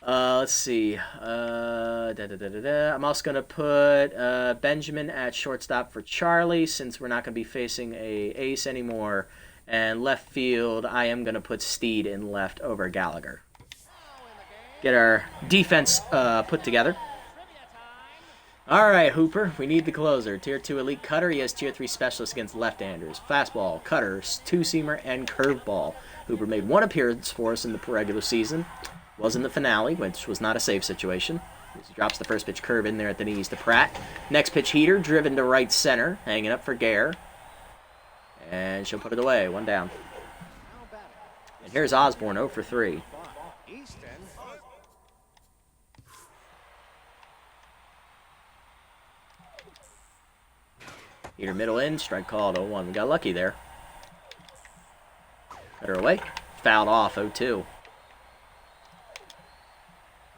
Let's see. I'm also going to put Benjamin at shortstop for Charlie, since we're not going to be facing a ace anymore. And left field, I am going to put Steed in left over Gallagher. Get our defense put together. All right, Hooper, we need the closer. Tier 2 elite cutter. He has Tier 3 specialist against left-handers. Fastball, cutters, 2-seamer, and curveball. Hooper made 1 appearance for us in the regular season. Was in the finale, which was not a save situation. He drops the first pitch curve in there at the knees to Pratt. Next pitch heater, driven to right center. Hanging up for Gare. And she'll put it away, 1 down. And here's Osborne, 0 for 3. Heater middle in, strike called, 0-1. We got lucky there. Cut her away. Fouled off, 0-2.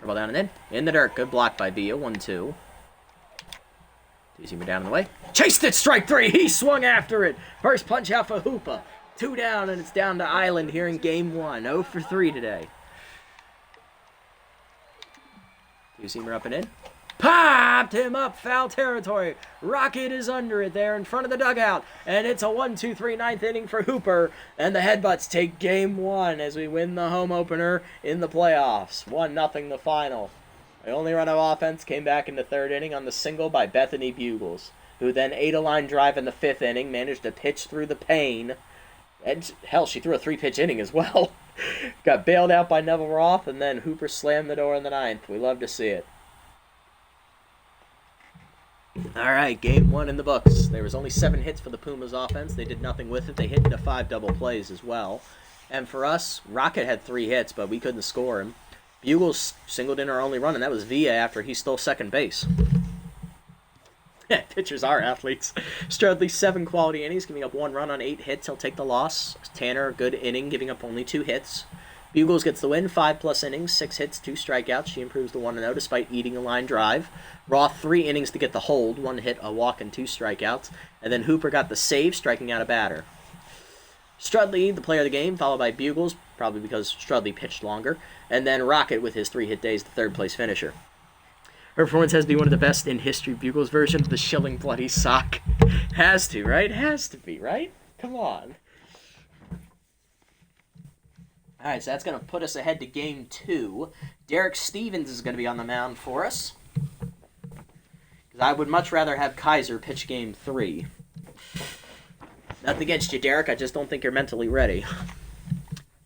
Curveball down and in the dirt. Good block by Villa, 1-2. 2-seamer down in the way. Chased it, strike 3. He swung after it. First punch out for Hoopa. 2 down, and it's down to Island here in game 1. 0 for 3 today. 2-seamer up and in. Popped him up, foul territory. Rocket is under it there in front of the dugout. And it's a 1-2-3 9th inning for Hooper. And the Headbutts take game 1 as we win the home opener in the playoffs. 1-0 the final. The only run of offense came back in the 3rd inning on the single by Bethany Bugles, who then ate a line drive in the 5th inning, managed to pitch through the pain. And hell, she threw a 3-pitch inning as well. Got bailed out by Neville Roth, and then Hooper slammed the door in the 9th. We love to see it. All right, game 1 in the books. There was only 7 hits for the Pumas offense. They did nothing with it. They hit into 5 double plays as well. And for us, Rocket had 3 hits, but we couldn't score him. Bugles singled in our only run, and that was Villa after he stole second base. Pitchers are athletes. Strudley, 7 quality innings, giving up 1 run on 8 hits. He'll take the loss. Tanner, a good inning, giving up only 2 hits. Bugles gets the win, 5+ innings, 6 hits, 2 strikeouts. She improves to 1-0 despite eating a line drive. Roth, 3 innings to get the hold, 1 hit, a walk, and 2 strikeouts. And then Hooper got the save, striking out a batter. Strudley, the player of the game, followed by Bugles, probably because Strudley pitched longer. And then Rocket with his 3-hit days, the third-place finisher. Her performance has to be one of the best in history. Bugles' version of the shilling bloody sock. Has to, right? Has to be, right? Come on. Alright, so that's going to put us ahead to game 2. Derek Stevens is going to be on the mound for us. Because I would much rather have Kaiser pitch game 3. Nothing against you, Derek. I just don't think you're mentally ready.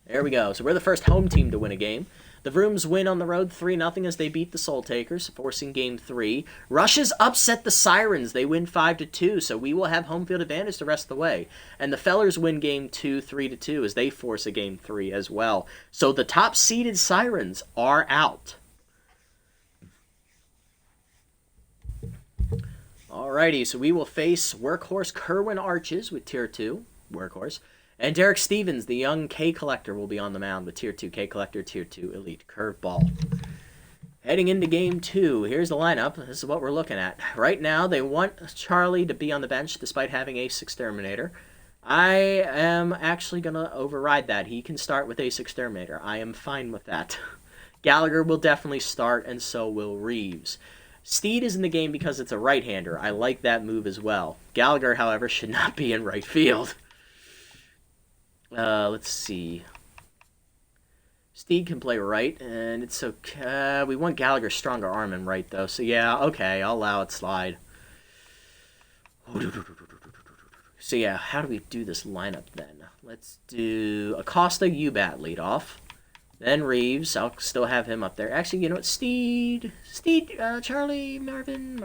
There we go. So we're the first home team to win a game. The Vrooms win on the road 3-0 as they beat the Soul Takers, forcing game 3. Rushes upset the Sirens. They win 5-2, so we will have home field advantage the rest of the way. And the Fellers win game 2 3-2 as they force a game 3 as well. So the top-seeded Sirens are out. Alrighty, so we will face Workhorse Kerwin Arches with Tier 2, Workhorse. And Derek Stevens, the young K Collector, will be on the mound with Tier 2 K Collector, Tier 2 Elite Curveball. Heading into Game 2, here's the lineup. This is what we're looking at. Right now, they want Charlie to be on the bench despite having Ace Exterminator. I am actually going to override that. He can start with Ace Exterminator. I am fine with that. Gallagher will definitely start, and so will Reeves. Steed is in the game because it's a right-hander. I like that move as well. Gallagher, however, should not be in right field. Let's see. Steed can play right, and it's okay. We want Gallagher's stronger arm in right, though. So, yeah, okay, I'll allow it slide. So, yeah, how do we do this lineup, then? Let's do Acosta, U-Bat leadoff. Then Reeves. I'll still have him up there. Actually, you know what? Steed, Charlie, Marvin,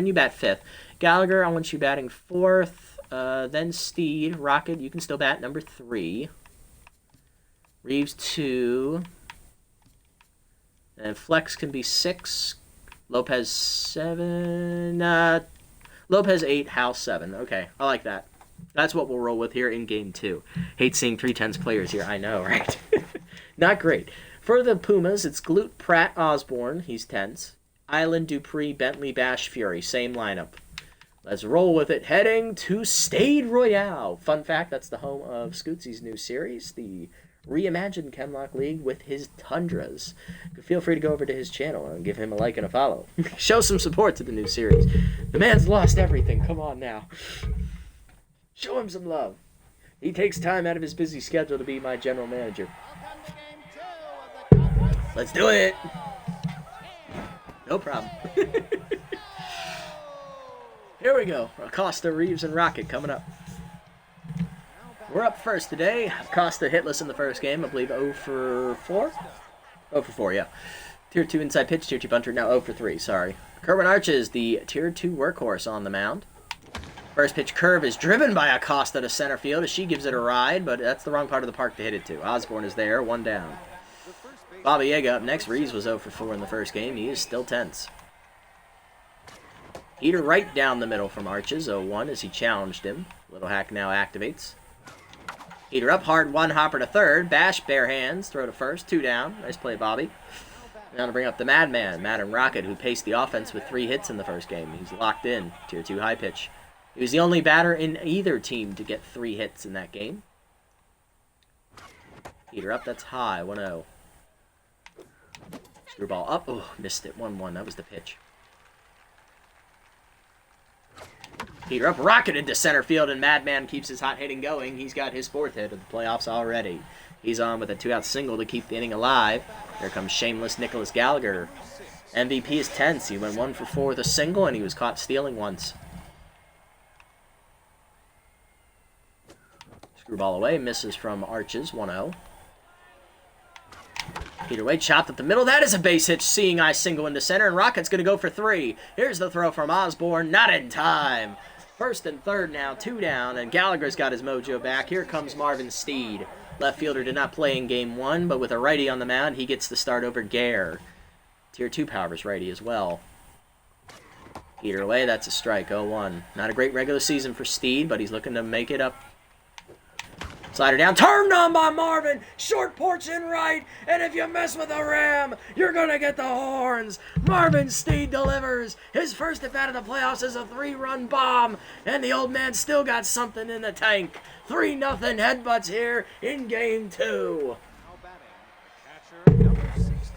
you bat 5th. Gallagher, I want you batting 4th. Then Steed, Rocket, you can still bat number 3. Reeves 2. And Flex can be 6. Lopez 7. Lopez 8, Hal 7. Okay, I like that. That's what we'll roll with here in Game 2. Hate seeing 3-10s players here. I know, right? Not great. For the Pumas, it's Glute, Pratt, Osborne. He's 10s. Island, Dupree, Bentley, Bash, Fury. Same lineup. Let's roll with it. Heading to Stade Royale. Fun fact, that's the home of Scootsy's new series, the reimagined Chemlock League with his Tundras. Feel free to go over to his channel and give him a like and a follow. Show some support to the new series. The man's lost everything. Come on now. Show him some love. He takes time out of his busy schedule to be my general manager. Let's do it. No problem. Here we go. Acosta, Reeves, and Rocket coming up. We're up first today. Acosta hitless in the first game. I believe 0 for 4? 0 for 4, yeah. Tier 2 inside pitch, Tier 2 bunter. Now 0 for 3, sorry. Kerwin Arches, the Tier 2 workhorse on the mound. First pitch curve is driven by Acosta to center field as she gives it a ride, but that's the wrong part of the park to hit it to. Osborne is there, 1 down. Bobby Yaga up next. Reeves was 0 for 4 in the first game. He is still tense. Heater right down the middle from Arches, 0-1 as he challenged him. Little Hack now activates. Heater up hard, 1 hopper to third. Bash, bare hands, throw to first, 2 down. Nice play, Bobby. Now to bring up the Madman, Madam Rocket, who paced the offense with 3 hits in the first game. He's locked in, Tier 2 high pitch. He was the only batter in either team to get 3 hits in that game. Heater up, that's high, 1-0. Screwball up, oh, missed it, 1-1, that was the pitch. Heater up, Rocket into center field, and Madman keeps his hot hitting going. He's got his 4th hit of the playoffs already. He's on with a 2-out single to keep the inning alive. Here comes Shameless Nicholas Gallagher. MVP is tense. He went 1 for 4 with a single, and he was caught stealing once. Screwball away, misses from Arches, 1-0. Either way, chopped up the middle. That is a base hit. Seeing eye single into center, and Rocket's going to go for 3. Here's the throw from Osborne. Not in time. First and third now, 2 down, and Gallagher's got his mojo back. Here comes Marvin Steed. Left fielder did not play in game 1, but with a righty on the mound, he gets the start over Gare. Tier 2 Powers righty as well. Either way, that's a strike, 0-1. Not a great regular season for Steed, but he's looking to make it up. Slider down, turned on by Marvin, short porch in right, and if you mess with a Ram, you're going to get the horns. Marvin Steed delivers. His first at bat of the playoffs is a 3-run bomb, and the old man still got something in the tank. 3-0 Headbutts here in game 2. Catcher number 60.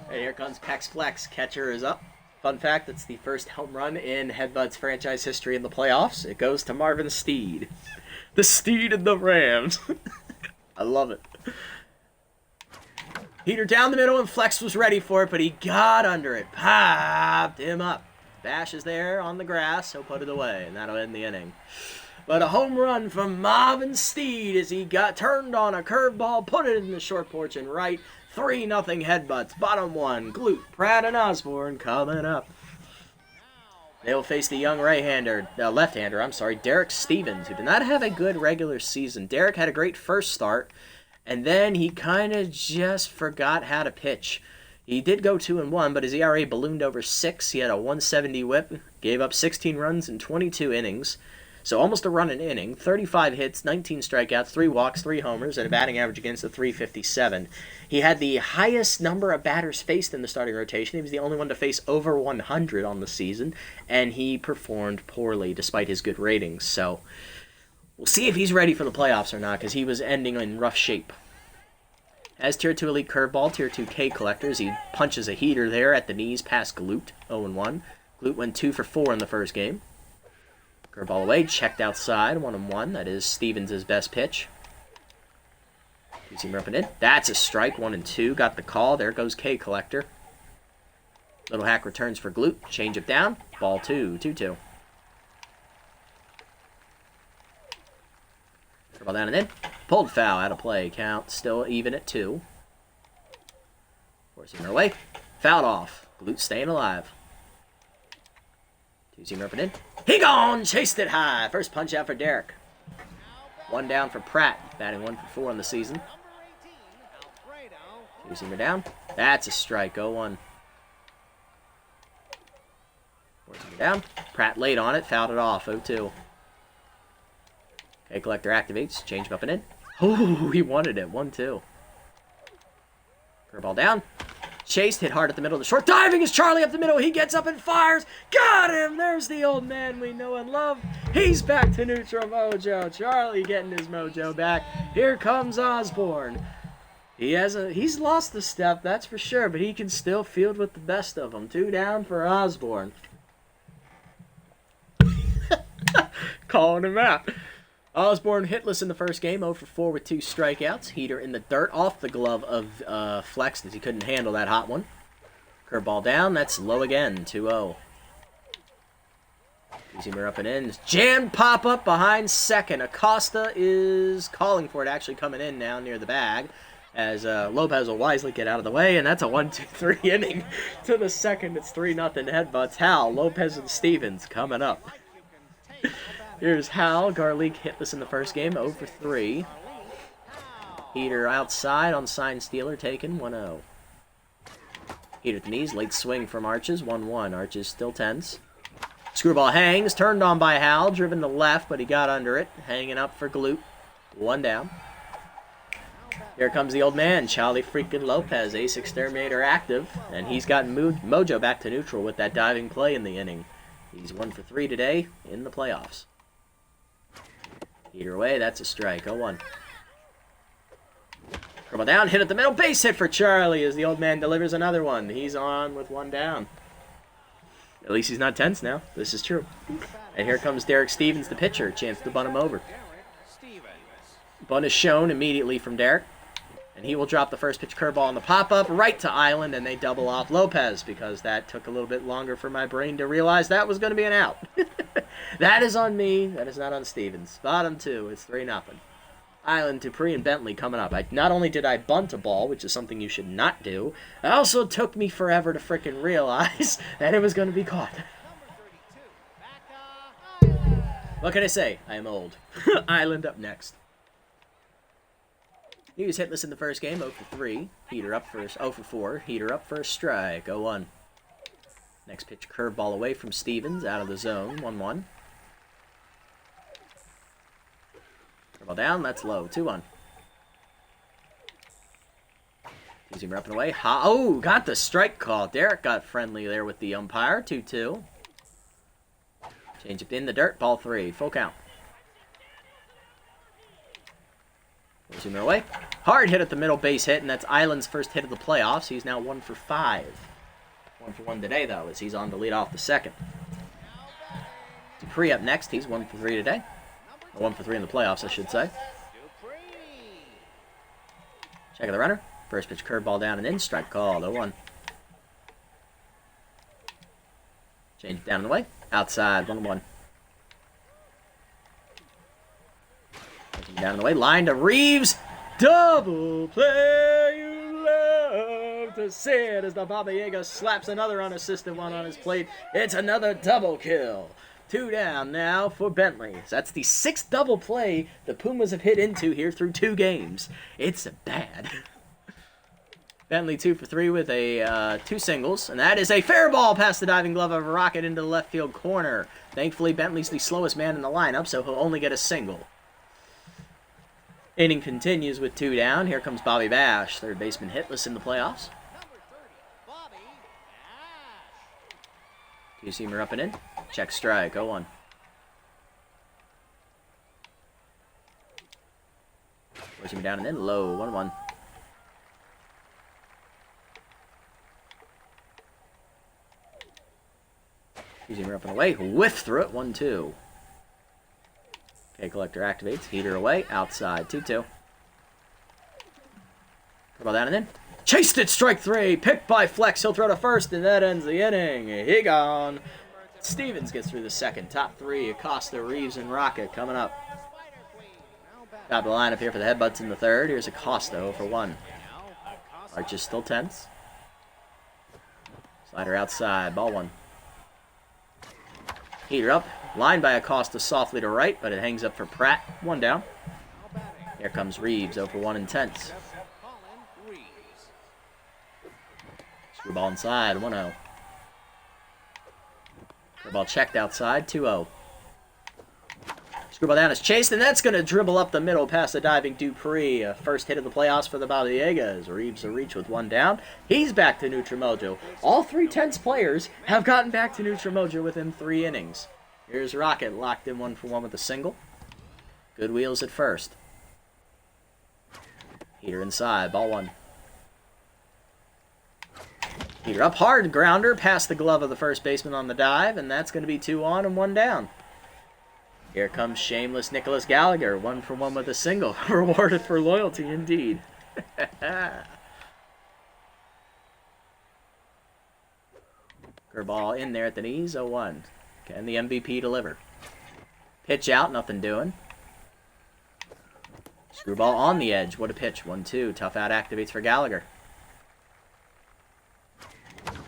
And here comes Pex Flex. Catcher is up. Fun fact, it's the first home run in Headbutts franchise history in the playoffs. It goes to Marvin Steed. The Steed and the Rams. I love it. Heater down the middle, and Flex was ready for it, but he got under it. Popped him up. Bash is there on the grass. He'll put it away, and that'll end the inning. But a home run from Marvin Steed as he got turned on a curveball, put it in the short porch and right. 3-0 Headbutts. Bottom 1. Glute, Pratt, and Osborne coming up. They will face the young left-hander, Derek Stevens, who did not have a good regular season. Derek had a great first start, and then he kind of just forgot how to pitch. He did go 2-1, but his ERA ballooned over 6. He had a 170 whip, gave up 16 runs in 22 innings, so almost a run an inning, 35 hits, 19 strikeouts, 3 walks, 3 homers, and a batting average against a 357. He had the highest number of batters faced in the starting rotation. He was the only one to face over 100 on the season, and he performed poorly despite his good ratings. So we'll see if he's ready for the playoffs or not, because he was ending in rough shape. As Tier 2 Elite Curveball, Tier 2 K Collectors, he punches a heater there at the knees past Glute, 0-1. Glute went 2 for 4 in the first game. Curveball away, checked outside, 1-1. That is Stevens' best pitch. Two-seamer up and in. That's a strike, 1-2. Got the call. There goes K Collector. Little hack returns for Glute. Change it down. Ball 2, 2-2. Curveball down and in. Pulled foul, out of play. Count still even at 2. Four-seamer away. Fouled off. Glute staying alive. Two-seamer up and in. He gone! Chased it high. First punch out for Derek. 1 down for Pratt. Batting 1 for 4 on the season. Two-seamer down. That's a strike. 0-1. Four-seamer down. Pratt late on it. Fouled it off. 0-2. K Collector activates. Change him up and in. Oh, he wanted it. 1-2. Curveball down. Chased, hit hard at the middle of the short. Diving is Charlie up the middle. He gets up and fires. Got him! There's the old man we know and love. He's back to neutral mojo. Charlie getting his mojo back. Here comes Osborne. He's lost a step, that's for sure, but he can still field with the best of them. 2 down for Osborne. Calling him out. Osborne hitless in the first game, 0 for 4 with 2 strikeouts. Heater in the dirt off the glove of Flex as he couldn't handle that hot one. Curveball down, that's low again, 2-0. Two-seamer up and in. Jammed pop-up behind second. Acosta is calling for it, actually coming in now near the bag, as Lopez will wisely get out of the way, and that's a 1-2-3 inning to the second. It's 3-0 Headbutts. Hal, Lopez, and Stevens coming up. Here's Hal. Garlic hitless in the first game, 0 for 3. Heater outside on sign stealer, taken, 1-0. Heater at the knees, late swing from Arches, 1-1. Arches still tense. Screwball hangs, turned on by Hal, driven to left, but he got under it. Hanging up for Glute, 1 down. Here comes the old man, Charlie freaking Lopez, ace exterminator active, and he's gotten mojo back to neutral with that diving play in the inning. He's 1 for 3 today in the playoffs. Heater away, that's a strike, 0-1. Curveball down, hit at the middle, base hit for Charlie as the old man delivers another one. He's on with 1 down. At least he's not tense now. This is true. And here comes Derek Stevens, the pitcher. Chance to bunt him over. Bunt is shown immediately from Derek. And he will drop the first pitch curveball on the pop-up right to Island, and they double off Lopez because that took a little bit longer for my brain to realize that was going to be an out. That is on me. That is not on Stevens. Bottom 2. It's 3-0. Island, Dupree, and Bentley coming up. Not only did I bunt a ball, which is something you should not do, it also took me forever to frickin' realize that it was going to be caught. What can I say? I am old. Island up next. He was hitless in the first game, 0 for 3. Heater up for 0 for 4. Heater up for a strike, 0-1. Next pitch, curveball away from Stevens, out of the zone, 1-1. Curveball down, that's low, 2-1. Two-seamer up and away. Oh, got the strike call. Derek got friendly there with the umpire, 2-2. Change it in the dirt, ball 3, full count. Two-seamer away. Hard hit at the middle base hit, and that's Island's first hit of the playoffs. He's now 1 for 5. 1 for 1 today, though, as he's on to lead off the second. Dupree up next. He's 1 for 3 today. Or 1 for 3 in the playoffs, I should say. Check of the runner. First pitch curveball down and in. Strike called, 0-1. Change it down and away. Outside, 1-1. Down and away. Line to Reeves. Double play. You love to see it as the Baba Yaga slaps another unassisted one on his plate. It's another double kill. 2 down now for Bentley. So that's the 6th double play the Pumas have hit into here through 2 games. It's bad. Bentley 2 for 3 with a 2 singles, and that is a fair ball past the diving glove of a Rocket into the left field corner. Thankfully, Bentley's the slowest man in the lineup, so he'll only get a single. Inning continues with 2 down. Here comes Bobby Bash, third baseman hitless in the playoffs. Two-seamer up and in. Check strike, 0-1. Four-seamer down and in, low, 1-1. Two-seamer up and away, whiff through it, 1-2. Okay, collector activates. Heater away. Outside. 2-2. Curveball down and in. Chased it. Strike 3. Picked by Flex. He'll throw to first, and that ends the inning. He gone. Stevens gets through the second. Top 3. Acosta, Reeves, and Rocket coming up. Top of the lineup here for the Headbutts in the third. Here's Acosta 0 for 1. Arch is still tense. Slider outside. Ball 1. Heater up. Line by Acosta softly to right, but it hangs up for Pratt. 1 down. Here comes Reeves, 0 for 1 intense. Screwball inside, 1-0. Screwball checked outside, 2-0. Screwball down is chased, and that's going to dribble up the middle past the diving Dupree. First hit of the playoffs for the Baliegas. Reeves a reach with 1 down. He's back to neutral mojo. All 3 tense players have gotten back to neutral mojo within 3 innings. Here's Rocket, locked in 1 for 1 with a single. Good wheels at first. Heater inside, ball 1. Heater up, hard grounder past the glove of the first baseman on the dive, and that's going to be 2 on and 1 down. Here comes Shameless Nicholas Gallagher, 1 for 1 with a single. Rewarded for loyalty indeed. Curveball in there at the knees, 0-1. Can the MVP deliver? Pitch out, nothing doing. Screwball on the edge. What a pitch. 1-2. Tough out activates for Gallagher.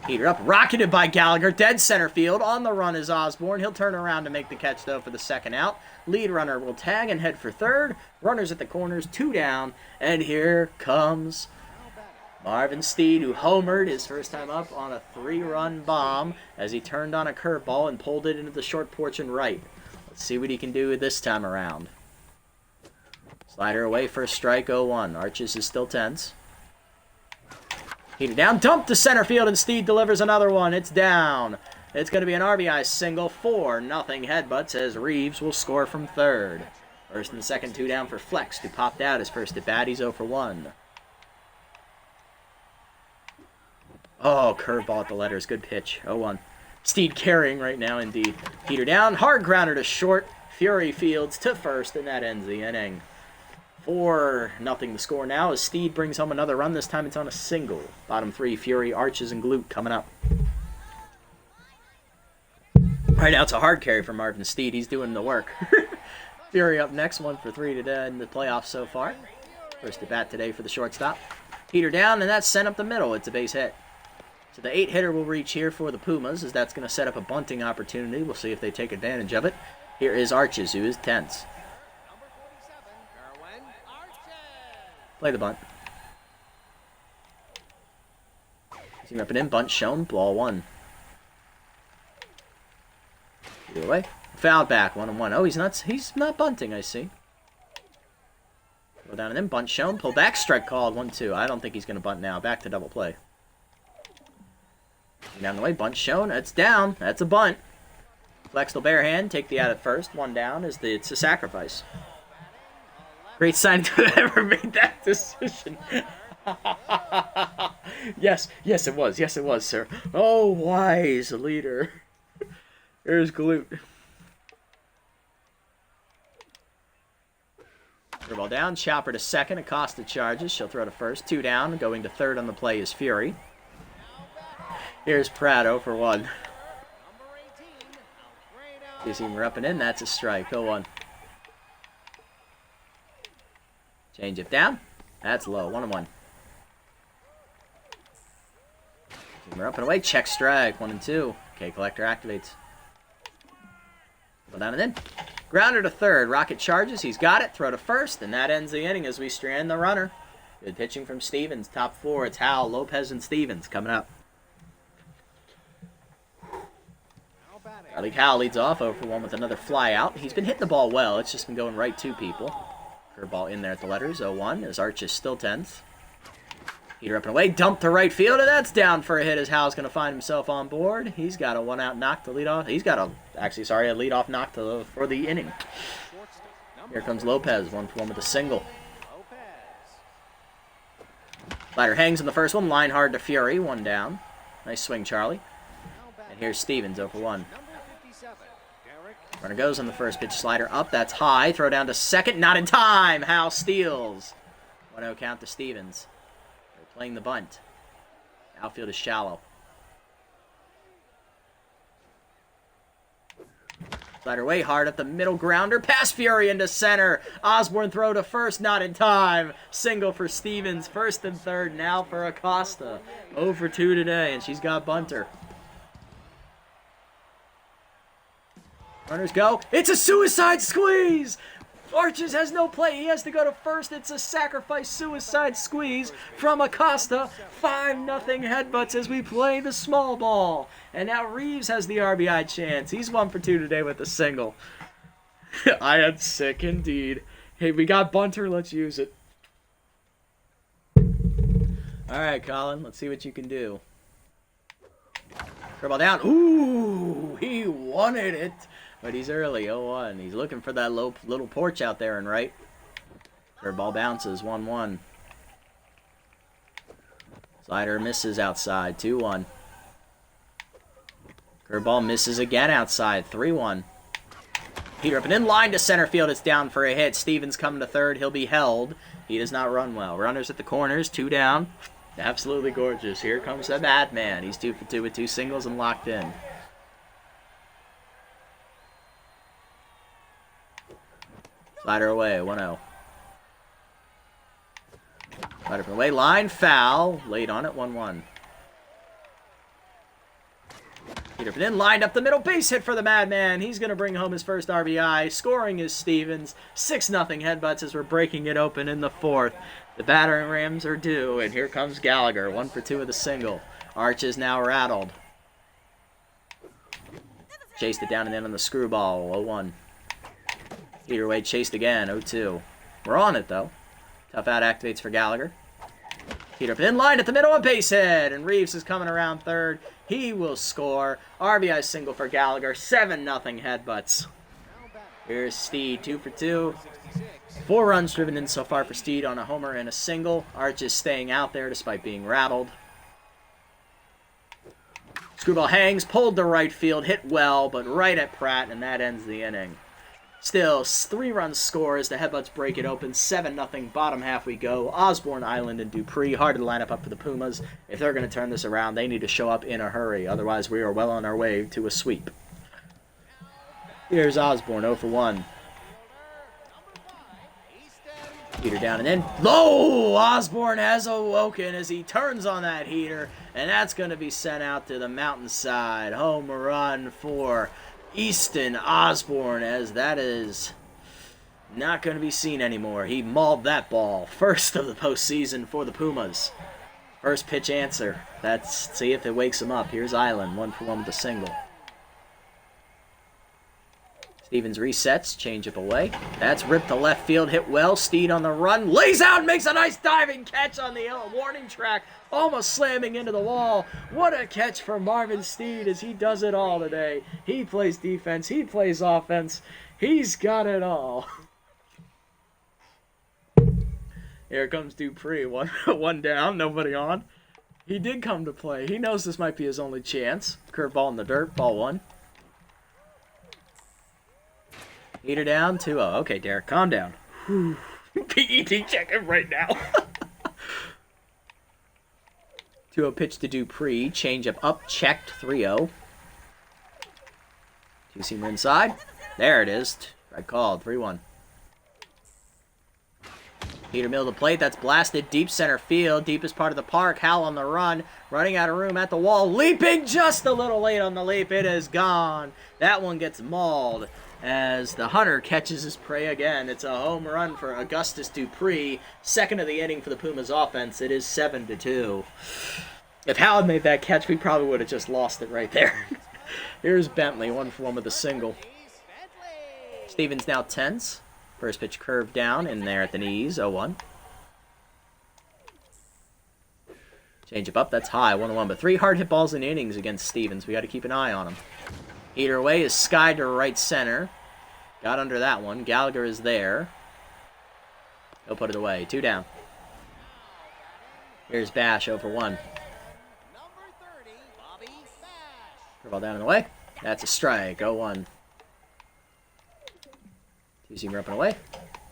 Heater up. Rocketed by Gallagher. Dead center field. On the run is Osborne. He'll turn around to make the catch, though, for the second out. Lead runner will tag and head for third. Runners at the corners. 2 down. And here comes Marvin Steed, who homered his first time up on a 3-run bomb as he turned on a curveball and pulled it into the short porch and right. Let's see what he can do this time around. Slider away for a strike, 0-1. Arches is still tense. Heater down, dump to center field, and Steed delivers another one. It's down. It's going to be an RBI single, 4-0 Headbutts as Reeves will score from third. First and second, 2 down for Flex, who popped out his first at bat. He's 0 for 1. Oh, curveball at the letters. Good pitch. 0-1. Steed carrying right now, indeed. Heater down. Hard grounder to short. Fury fields to first, and that ends the inning. 4-0 the score now as Steed brings home another run. This time it's on a single. Bottom 3, Fury, Arches, and Glute coming up. Right now it's a hard carry for Marvin Steed. He's doing the work. Fury up next, 1 for 3 today in the playoffs so far. First at bat today for the shortstop. Heater down, and that's sent up the middle. It's a base hit. So the 8-hitter will reach here for the Pumas, as that's going to set up a bunting opportunity. We'll see if they take advantage of it. Here is Arches, who is tense. Play the bunt. He's up and in, bunt shown, ball 1. Either way. Foul back, 1-1. Oh, he's not bunting, I see. Go down and in, bunt shown, pull back, strike called, 1-2. I don't think he's going to bunt now. Back to double play. Down the way, bunt shown, it's down. That's a bunt. Flex the bare hand, take the out at first. 1 down, it's a sacrifice. Great sign to have ever made that decision. Yes, it was, sir. Oh, wise leader. There's Glute. Ball down, Chopper to second, Acosta charges, she'll throw to first, 2 down, going to third on the play is Fury. Here's Prado for 1. You see him up and in, that's a strike, 0-1. Change it down, that's low, 1-1. We're up and away, check strike, 1-2. Okay, collector activates. Go down and in. Grounder to third. Rocket charges. He's got it. Throw to first. And that ends the inning as we strand the runner. Good pitching from Stevens. Top 4. It's Howell, Lopez, and Stevens coming up. I think Howell leads off 0 for 1 with another fly out. He's been hitting the ball well. It's just been going right to people. Curveball in there at the letters. 0-1 as Arch is still tense. Heater up and away. Dump to right field. And that's down for a hit as Howell's going to find himself on board. He's got a 1-out knock to lead off. He's got a leadoff knock for the inning. Here comes Lopez. 1 for 1 with a single. Slider hangs in the first one. Line hard to Fury. 1 down. Nice swing, Charlie. And here's Stevens. 0 for 1. Runner goes on the first pitch. Slider up. That's high. Throw down to second. Not in time. Howell steals. 1-0 count to Stevens. Playing the bunt. Outfield is shallow. Slider way hard at the middle grounder. Pass Fury into center. Osborne throw to first. Not in time. Single for Stevens. First and third now for Acosta. 0 for 2 today, and she's got bunter. Runners go. It's a suicide squeeze. Arches has no play. He has to go to first. It's a sacrifice suicide squeeze from Acosta. 5-0 Headbutts as we play the small ball. And now Reeves has the RBI chance. He's 1 for 2 today with a single. I am sick indeed. Hey, we got bunter. Let's use it. All right, Colin. Let's see what you can do. Curveball down. Ooh, he wanted it. But he's early, 0-1. He's looking for that little porch out there and right. Curveball bounces, 1-1. Slider misses outside, 2-1. Curveball misses again outside, 3-1. Peter up and in line to center field. It's down for a hit. Stevens coming to third. He'll be held. He does not run well. Runners at the corners, 2 down. Absolutely gorgeous. Here comes the madman. He's 2 for 2 with 2 singles and locked in. Slider away, 1-0. Slider from away, line, foul. Late on it, 1-1. Peter in, lined up the middle, base hit for the madman. He's going to bring home his first RBI. Scoring is Stevens. 6-0 Headbutts as we're breaking it open in the 4th. The battering rams are due, and here comes Gallagher. 1 for 2 with a single. Arch is now rattled. Chased it down and in on the screwball, 0-1. Peter Wade chased again, 0-2. We're on it, though. Tough out activates for Gallagher. Peter in line at the middle, a base hit, and Reeves is coming around third. He will score. RBI single for Gallagher, 7-0 Headbutts. Here's Steed, 2 for 2. 4 runs driven in so far for Steed on a homer and a single. Arch is staying out there despite being rattled. Screwball hangs, pulled to right field, hit well, but right at Pratt, and that ends the inning. Still, 3 runs score as the Headbutts break it open. 7-0, bottom half we go. Osborne, Island, and Dupree hard to line up for the Pumas. If they're going to turn this around, they need to show up in a hurry. Otherwise, we are well on our way to a sweep. Here's Osborne, 0 for 1. Heater down and in. Low! Osborne has awoken as he turns on that heater, and that's going to be sent out to the mountainside. Home run for Easton Osborne, as that is not going to be seen anymore. He mauled that ball. First of the postseason for the Pumas. First pitch answer. Let's see if it wakes him up. Here's Island, 1-for-1 with a single. Stevens resets, change up away. That's ripped to left field, hit well. Steed on the run, lays out, makes a nice diving catch on the warning track, almost slamming into the wall. What a catch for Marvin Steed as he does it all today. He plays defense, he plays offense, he's got it all. Here comes Dupree, one down, nobody on. He did come to play. He knows this might be his only chance. Curveball in the dirt, ball one. Heater down, 2-0. Okay, Derek, calm down. PED checking right now. 2-0 pitch to Dupree. Changeup up, checked, 3-0. Two-seamer inside. There it is. Right called, 3-1. Heater middle of the plate. That's blasted deep center field. Deepest part of the park. Howell on the run. Running out of room at the wall. Leaping just a little late on the leap. It is gone. That one gets mauled as the hunter catches his prey again. It's a home run for Augustus Dupree. Second of the inning for the Pumas offense. It is 7-2. If Howell made that catch, we probably would have just lost it right there. Here's Bentley, 1-for-1 with a single. Stevens now tense. First pitch curved down in there at the knees, 0-1. Change up, that's high, 1-1. But 3 hard hit balls in innings against Stevens. We got to keep an eye on him. Heater away is skied to right center. Got under that one. Gallagher is there. He'll put it away. 2 down. Here's Bash, 0-for-1. Curveball down and away. That's a strike, 0-1. Two-seamer up and away.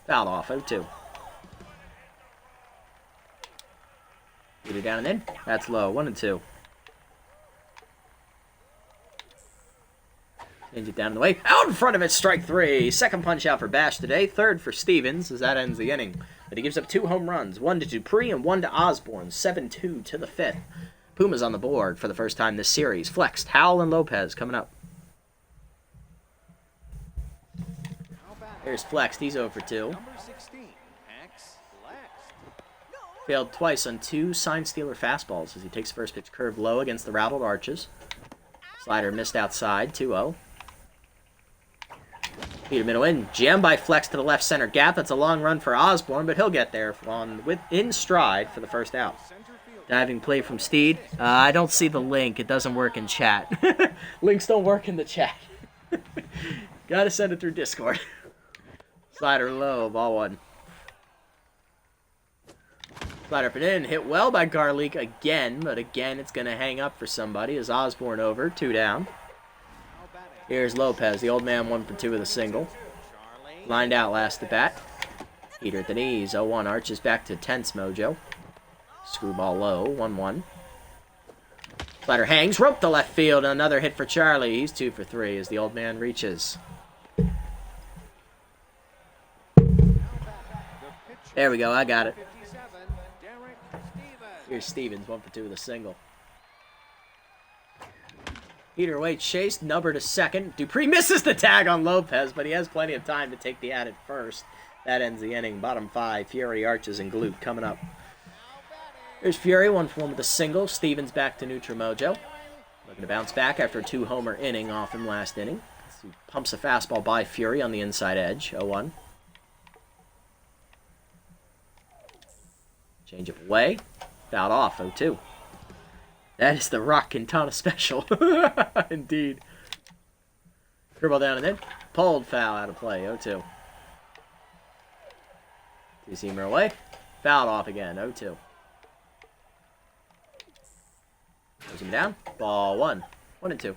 Fouled off, 0-2. Heater down and in. That's low, 1-2. Change it down and away. Out in front of it, strike 3. Second punch out for Bash today. Third for Stevens as that ends the inning. But he gives up 2 home runs. 1 to Dupree and 1 to Osborne. 7-2 to the 5th. Pumas on the board for the first time this series. Flexed. Howell and Lopez coming up. There's Flexed. He's 0-for-2. Failed twice on 2 sign stealer fastballs as he takes first pitch curved low against the rattled arches. Slider missed outside. 2-0. Heater middle in. Jam by Flex to the left center gap. That's a long run for Osborne, but he'll get there in stride for the first out. Diving play from Steed. I don't see the link. It doesn't work in chat. Links don't work in the chat. Gotta send it through Discord. Slider low, ball 1. Slider up and in. Hit well by Garlick again, but again it's going to hang up for somebody as Osborne over. 2 down. Here's Lopez, the old man, 1-for-2 with a single. Lined out last at bat. Heater at the knees, 0-1. Arches back to tense mojo. Screwball low, 1-1. Slider hangs, rope to left field, and another hit for Charlie. He's 2-for-3 as the old man reaches. There we go, I got it. Here's Stevens, 1-for-2 with a single. Heater away, chased, Nubber to second. Dupree misses the tag on Lopez, but he has plenty of time to take the at first. That ends the inning. Bottom 5, Fury, Arches, and Glute coming up. There's Fury, 1-for-1 with a single. Stevens back to neutral mojo. Looking to bounce back after a 2-homer inning off him last inning. He pumps a fastball by Fury on the inside edge, 0-1. Change it away. Fouled off, 0-2. That is the Rock Quintana special. Indeed. Curveball down and in. Pulled foul out of play, 0-2. Two-seamer away. Fouled off again, 0-2. Goes him down. Ball 1. 1-2.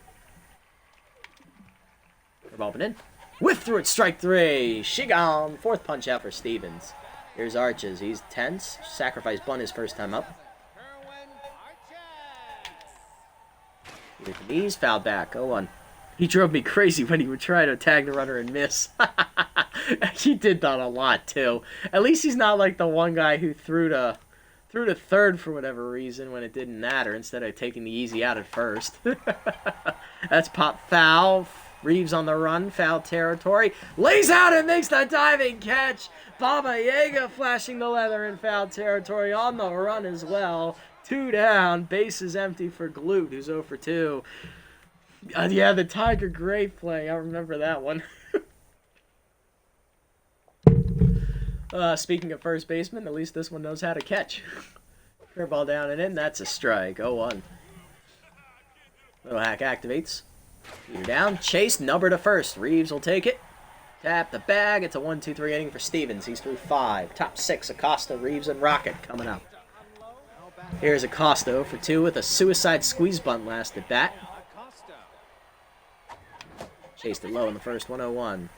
Curveball up and in. Whiff through it, strike 3. She gone. 4th punch out for Stevens. Here's Arches. He's tense. Sacrifice bunt his first time up. With the knees, fouled back. 0-1. He drove me crazy when he would try to tag the runner and miss. He did that a lot too. At least he's not like the one guy who threw to third for whatever reason when it didn't matter instead of taking the easy out at first. That's pop foul. Reeves on the run, foul territory. Lays out and makes the diving catch. Baba Yaga flashing the leather in foul territory on the run as well. 2 down. Base is empty for Glute, who's 0 for 2. Yeah, the Tiger Gray play. I remember that one. Speaking of first baseman, at least this one knows how to catch. Curveball down and in. That's a strike. 0-1. Little hack activates. Peter down. Chase, number to first. Reeves will take it. Tap the bag. It's a 1-2-3 inning for Stevens. He's through 5. Top 6, Acosta, Reeves, and Rocket coming up. Here's Acosta 0 for 2 with a suicide squeeze bunt last at bat. Chased it low in the first, 1-0-1.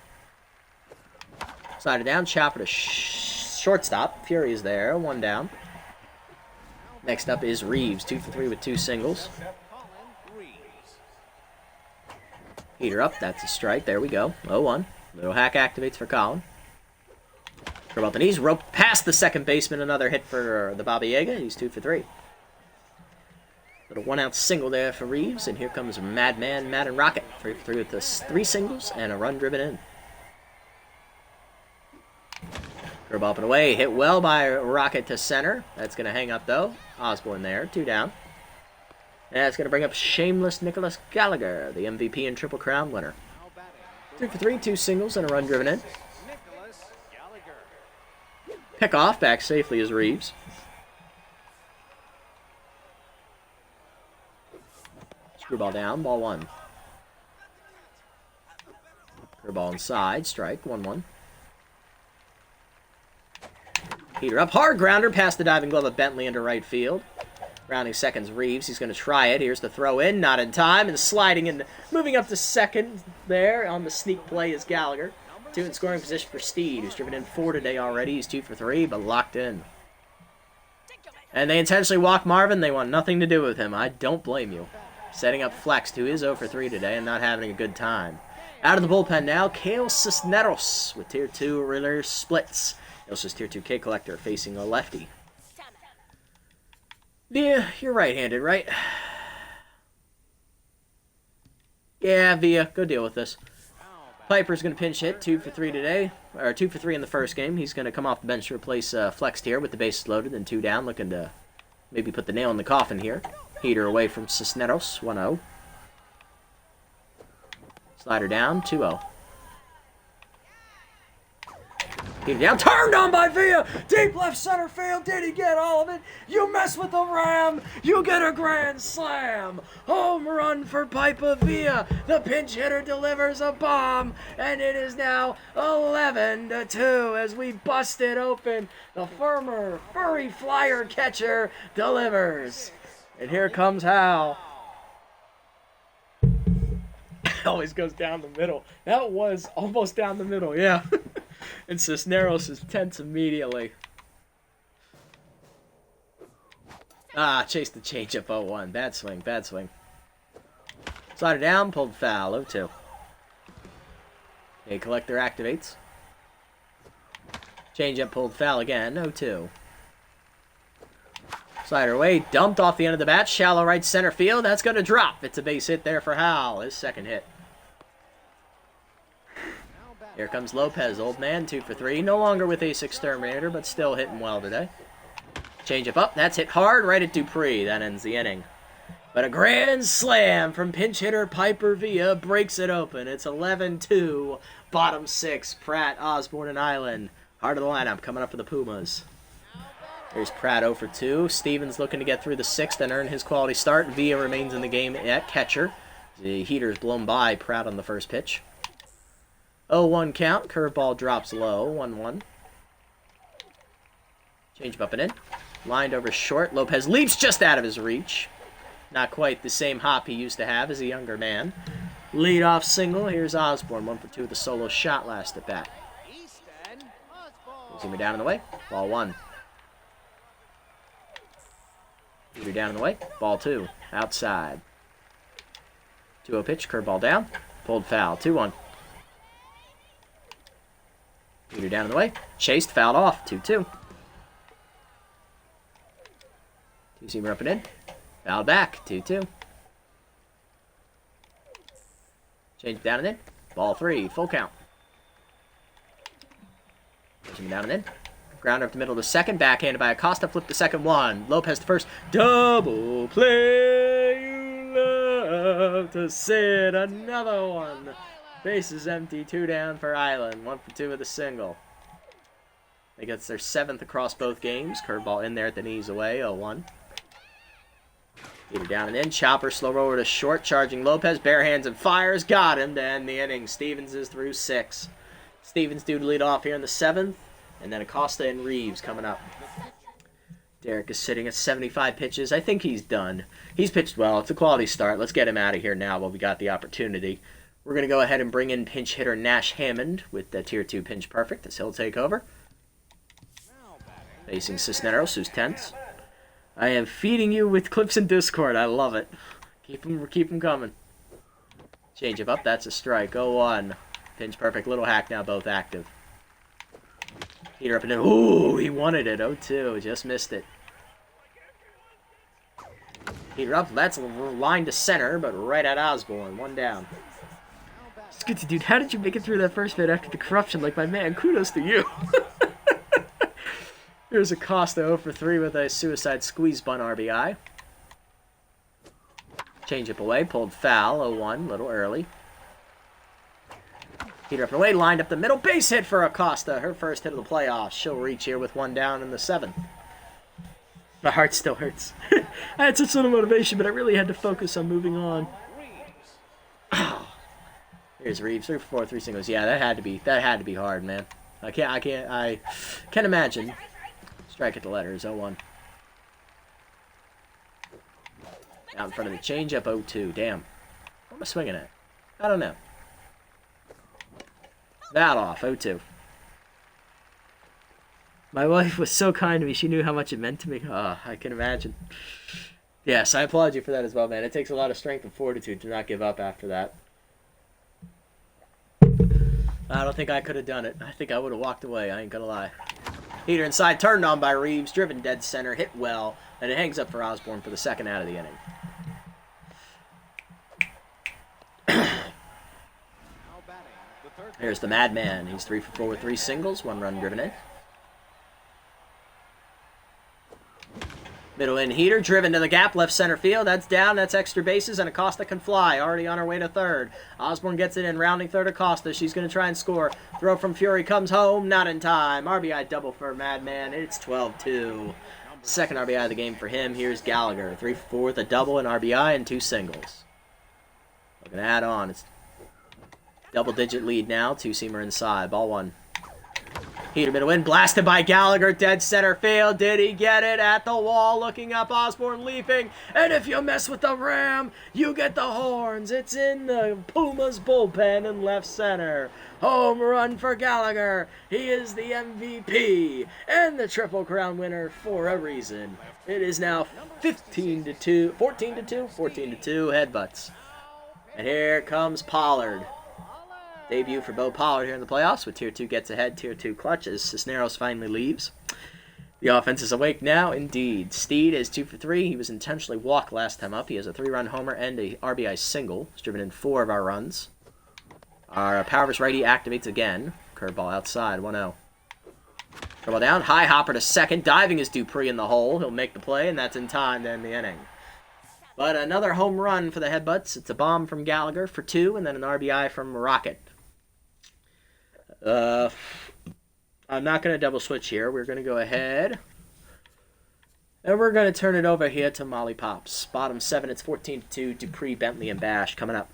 Slide it down, chopper to shortstop. Fury is there, 1 down. Next up is Reeves, 2 for 3 with 2 singles. Heater up, that's a strike. There we go. 0-1. Little hack activates for Colin. Curve out the knees, rope past the second baseman. Another hit for the Baba Yaga. He's 2 for 3. Little 1-out single there for Reeves. And here comes Madman Madden Rocket. 3 for 3 with the 3 singles and a run driven in. Curve up and away. Hit well by Rocket to center. That's going to hang up though. Osborne there. 2 down. And that's going to bring up Shameless Nicholas Gallagher, the MVP and Triple Crown winner. 3 for 3, 2 singles, and a run driven in. Pick off, back safely is Reeves. Screwball down, ball 1. Curveball inside, strike, 1-1. Heater up, hard grounder past the diving glove of Bentley into right field. Rounding seconds, Reeves. He's going to try it. Here's the throw in. Not in time. And sliding and moving up to second there on the sneak play is Gallagher. 2 in scoring position for Steed, who's driven in 4 today already. He's 2 for 3, but locked in. And they intentionally walk Marvin. They want nothing to do with him. I don't blame you. Setting up Flex, who is 0 for 3 today and not having a good time. Out of the bullpen now, Kale Cisneros with Tier 2 relay splits. He also has Tier 2 K Collector facing a lefty. Yeah, you're right-handed, right? Yeah, Villa, go deal with this. Piper's going to pinch hit, 2 for 3 today, or 2 for 3 in the first game. He's going to come off the bench to replace Flex here with the bases loaded and 2 down, looking to maybe put the nail in the coffin here. Heater away from Cisneros, 1-0. Slider down, 2-0. Heater down, turned on by Villa. Deep left center field. Did he get all of it? You mess with the Ram, you get a grand slam. Home run for Piper Villa. The pinch hitter delivers a bomb, and it is now 11-2 as we bust it open. The firmer, furry flyer catcher delivers. And here comes Hal. Always goes down the middle. That was almost down the middle, yeah. And Cisneros is tense immediately. Chase the changeup 0-1. Bad swing, bad swing. Slider down, pulled foul, 0-2. Okay, collector activates. Changeup pulled foul again, 0-2. Slider away, dumped off the end of the bat, shallow right center field. That's going to drop. It's a base hit there for Hal, his second hit. Here comes Lopez, old man, 2 for 3. No longer with Ace Exterminator, but still hitting well today. Changeup up, that's hit hard right at Dupree. That ends the inning. But a grand slam from pinch hitter Piper Villa breaks it open. It's 11-2, bottom 6, Pratt, Osborne, and Island. Heart of the lineup coming up for the Pumas. Here's Pratt 0 for 2. Stevens looking to get through the 6th and earn his quality start. Villa remains in the game at catcher. The heater's blown by Pratt on the first pitch. 0-1 count. Curveball drops low. 1-1. Change up and in. Lined over short. Lopez leaps just out of his reach. Not quite the same hop he used to have as a younger man. Lead-off single. Here's Osborne. 1 for 2 with a solo shot last at bat. Moves him down in the way. Ball 1. Heater down in the way. Ball 2. Outside. 2-0 pitch. Curveball down. Pulled foul. 2-1. Heater down in the way. Chased, fouled off. 2-2. Two-seamer up and in. Fouled back. 2-2. Change down and in. Ball 3. Full count. Pushing down and in. Grounder up the middle of the second. Backhanded by Acosta. Flip the second one. Lopez the first. Double play. You love to sit. Another one. Bases empty. 2 down for Island. 1 for 2 with a single. They get their 7th across both games. Curveball in there at the knees away. 0-1. Either down and in. Chopper slow roller to short. Charging Lopez. Bare hands and fires. Got him to end the inning. Stevens is through 6. Stevens due to lead off here in the 7th. And then Acosta and Reeves coming up. Derek is sitting at 75 pitches. I think he's done. He's pitched well. It's a quality start. Let's get him out of here now while we got the opportunity. We're going to go ahead and bring in pinch hitter Nash Hammond with the Tier 2 pinch perfect as he'll take over. Facing Cisneros, who's tense. I am feeding you with clips in Discord. I love it. Keep them coming. Change it up. That's a strike. 0-1. Pinch perfect. Little hack now, both active. Heater up and in. Ooh, he wanted it. 0-2. Just missed it. Heater up. That's line to center, but right at Osborne. 1 down. Scooty, dude, how did you make it through that first bit after the corruption? Like my man, kudos to you. Here's Acosta 0 for 3 with a suicide squeeze bunt RBI. Change up away, pulled foul, 0-1, little early. Heater up and away, lined up the middle, base hit for Acosta. Her first hit of the playoffs. She'll reach here with 1 down in the 7th. My heart still hurts. I had such little motivation, but I really had to focus on moving on. Here's Reeves, 3 for 4, 3 singles. Yeah, that had to be hard, man. I can't imagine. Strike at the letters, 0-1. Out in front of the changeup, 0-2. Damn. What am I swinging at? I don't know. That off, 0-2. My wife was so kind to me. She knew how much it meant to me. Oh, I can imagine. Yes, I applaud you for that as well, man. It takes a lot of strength and fortitude to not give up after that. I don't think I could have done it. I think I would have walked away. I ain't gonna lie. Heater inside, turned on by Reeves, driven dead center, hit well, and it hangs up for Osborne for the 2nd out of the inning. Here's the Madman. He's 3 for 4 with 3 singles, 1 run driven in. Middle in Heater, driven to the gap, left center field. That's down, that's extra bases, and Acosta can fly. Already on her way to 3rd. Osborne gets it in, rounding 3rd Acosta. She's going to try and score. Throw from Fury comes home, not in time. RBI double for Madman. It's 12-2. 2nd RBI of the game for him. Here's Gallagher. 3 for 4 with a double, an RBI, and 2 singles. Looking to add on. It's double-digit lead now. 2-seamer inside. Ball 1. Heater middle in, blasted by Gallagher, dead center field. Did he get it at the wall? Looking up, Osborne leaping. And if you mess with the Ram, you get the horns. It's in the Pumas bullpen in left center. Home run for Gallagher. He is the MVP and the Triple Crown winner for a reason. It is now 14-2, Headbutts. And here comes Pollard. Debut for Bo Pollard here in the playoffs with Tier 2 gets ahead, Tier 2 clutch as Cisneros finally leaves. The offense is awake now, indeed. Steed is 2 for 3. He was intentionally walked last time up. He has a 3-run homer and a RBI single. He's driven in 4 of our runs. Our powerless righty activates again. Curveball outside, 1-0. Curveball down, high hopper to 2nd. Diving is Dupree in the hole. He'll make the play, and that's in time to end the inning. But another home run for the Headbutts. It's a bomb from Gallagher for 2, and then an RBI from Rocket. I'm not going to double switch here. We're going to go ahead. And we're going to turn it over here to Molly Pops. Bottom 7, it's 14-2. Dupree, Bentley, and Bash coming up.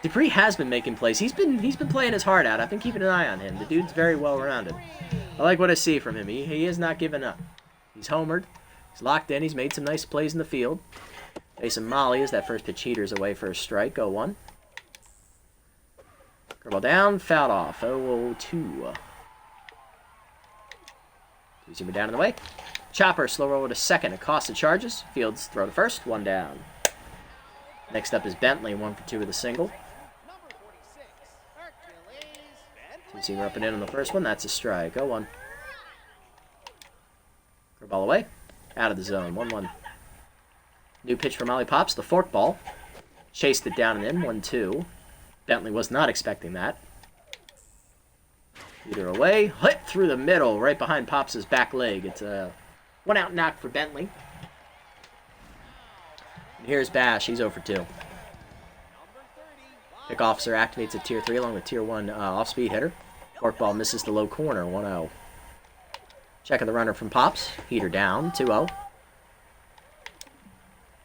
Dupree has been making plays. He's been playing his heart out. I've been keeping an eye on him. The dude's very well-rounded. I like what I see from him. He is not giving up. He's homered. He's locked in. He's made some nice plays in the field. Facing Molly as that first pitch heater's away for a strike. 0-1. Curveball down, fouled off. 0-2. Two-seamer down in the way. Chopper, slow roller to 2nd. Acosta charges. Fields throw to 1st. 1 down. Next up is Bentley, 1 for 2 with a single. Two-seamer up and in on the first one. That's a strike. 0-1. Curveball away. Out of the zone. 1-1. New pitch from Ollie Pops. The forkball. Chased it down and in. 1-2. Bentley was not expecting that. Either away. Hit through the middle. Right behind Pops' back leg. It's a one-out knock for Bentley. And here's Bash. He's 0 for 2. Pick officer activates at Tier 3 along with Tier 1 off-speed hitter. Forkball misses the low corner, 1-0. Checking the runner from Pops. Heater down, 2-0.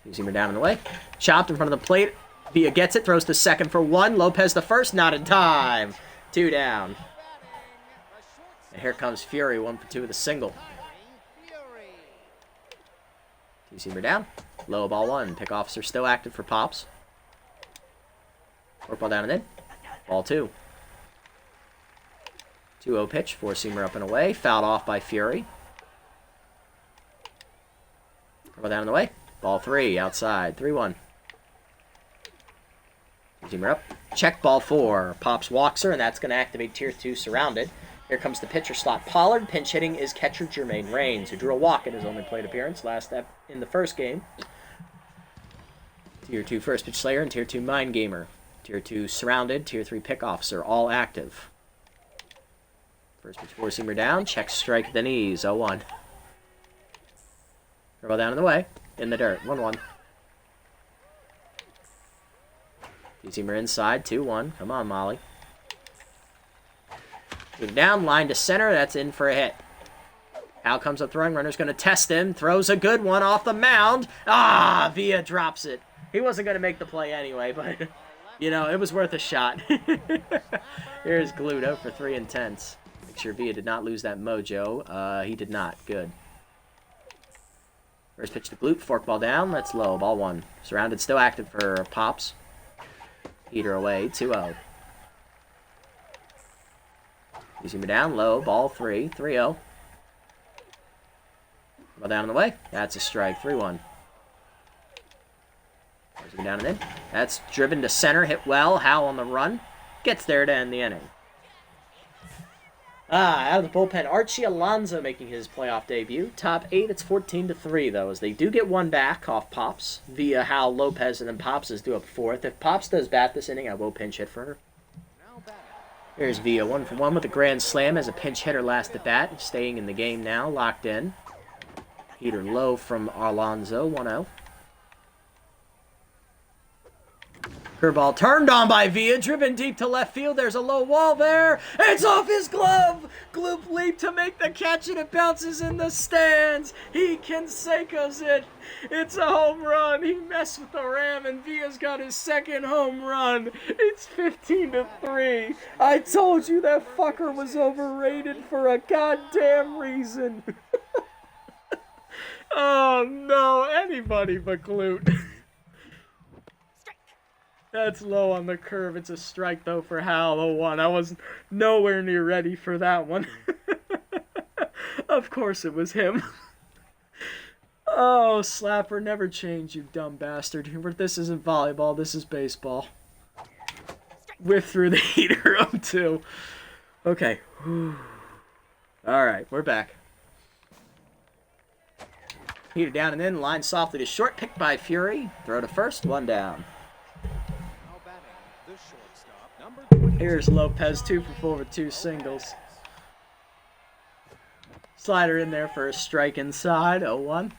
Two-seamer down in the way. Chopped in front of the plate. Villa gets it, throws to second for 1. Lopez the first, not in time. 2 down. And here comes Fury, 1 for 2 with a single. Two-seamer down. Low ball 1. Pick officer still active for Pops. Forkball down and in. Ball 2. 2-0 pitch. Four-seamer up and away. Fouled off by Fury. Forkball down and away. Ball 3. Outside. 3-1. Two-seamer up. Check ball 4. Pops walks her, and that's going to activate Tier 2 surrounded. Here comes the pitcher slot. Pollard. Pinch hitting is catcher Jermaine Raines, who drew a walk in his only plate appearance in the first game. Tier 2 first pitch slayer and Tier 2 mind gamer. Tier 2 surrounded, Tier 3 pick officer, all active. First pitch four-seamer down, check strike at the knees, 0-1. Curveball down in the way, in the dirt, 1-1. Two-seamer inside, 2-1. Come on, Molly. Moving down, line to center, that's in for a hit. Al comes up throwing, runner's going to test him, throws a good one off the mound. Ah, Villa drops it. He wasn't going to make the play anyway, but... You know, it was worth a shot. Here's Gluto for 3 intense. Make sure Villa did not lose that mojo. He did not. Good. First pitch to Glute. Forkball down. That's low. Ball 1. Surrounded. Still active for Pops. Heater away. 2-0. Two-seamer down. Low. Ball 3. 3-0. Ball down in the way. That's a strike. 3-1. Down and in. That's driven to center. Hit well. Howell on the run. Gets there to end the inning. Out of the bullpen, Archie Alonso making his playoff debut. Top 8, it's 14-3, though, as they do get one back off Pops via Hal Lopez, and then Pops is due up 4th. If Pops does bat this inning, I will pinch hit for her. Here's Villa, 1 for 1 with a grand slam as a pinch hitter last at bat. Staying in the game now, locked in. Heater low from Alonso, 1-0. Curveball turned on by Villa, driven deep to left field. There's a low wall there. It's off his glove. Gloop leap to make the catch, and it bounces in the stands. He Canseco's it. It's a home run. He messed with the Ram, and Villa's got his second home run. It's 15-3. I told you that fucker was overrated for a goddamn reason. Oh, no. Anybody but Glute. That's low on the curve. It's a strike, though, for Hal, 0-1. I was nowhere near ready for that one. Of course it was him. Oh, Slapper, never change, you dumb bastard. This isn't volleyball. This is baseball. Whiff through the heater, 0-2. Okay. All right, we're back. Heater down and in. Line softly to short. Picked by Fury. Throw to first. 1 down. Here's Lopez, 2 for 4 with 2 singles. Slider in there for a strike inside, 0-1.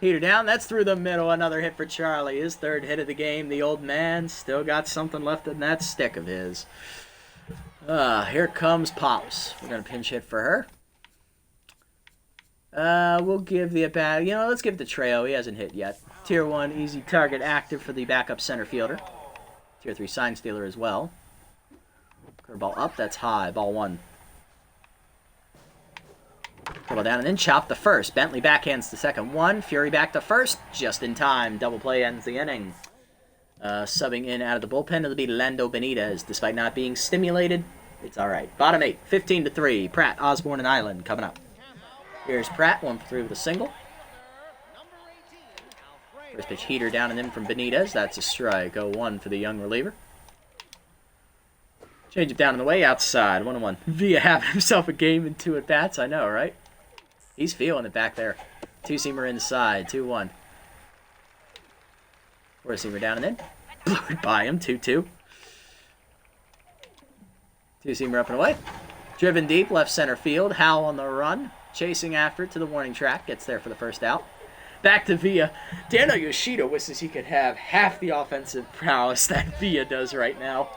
Heater down, that's through the middle, another hit for Charlie. His 3rd hit of the game. The old man still got something left in that stick of his. Here comes Pops. We're going to pinch hit for her. We'll give the at-bat, let's give it to Trejo. He hasn't hit yet. Tier 1, easy target active for the backup center fielder. Tier 3 sign stealer as well. Curveball up, that's high. Ball 1. Curveball down and then chop the first. Bentley backhands the second 1. Fury back to first. Just in time. Double play ends the inning. Subbing in out of the bullpen, it'll be Lando Benitez. Despite not being stimulated, it's alright. Bottom 8, 15-3. Pratt, Osborne, and Island coming up. Here's Pratt, 1 for 3 with a single. First pitch heater down and in from Benitez. That's a strike. 0-1 for the young reliever. Change it down on the way outside. 1-1. Via having himself a game and 2 at bats. I know, right? He's feeling it back there. 2-seamer inside. 2-1. 4-seamer down and in. Blew it by him. 2-2. 2-seamer up and away. Driven deep left center field. Howell on the run. Chasing after it to the warning track. Gets there for the first out. Back to Villa. Dano Yoshida wishes he could have half the offensive prowess that Villa does right now.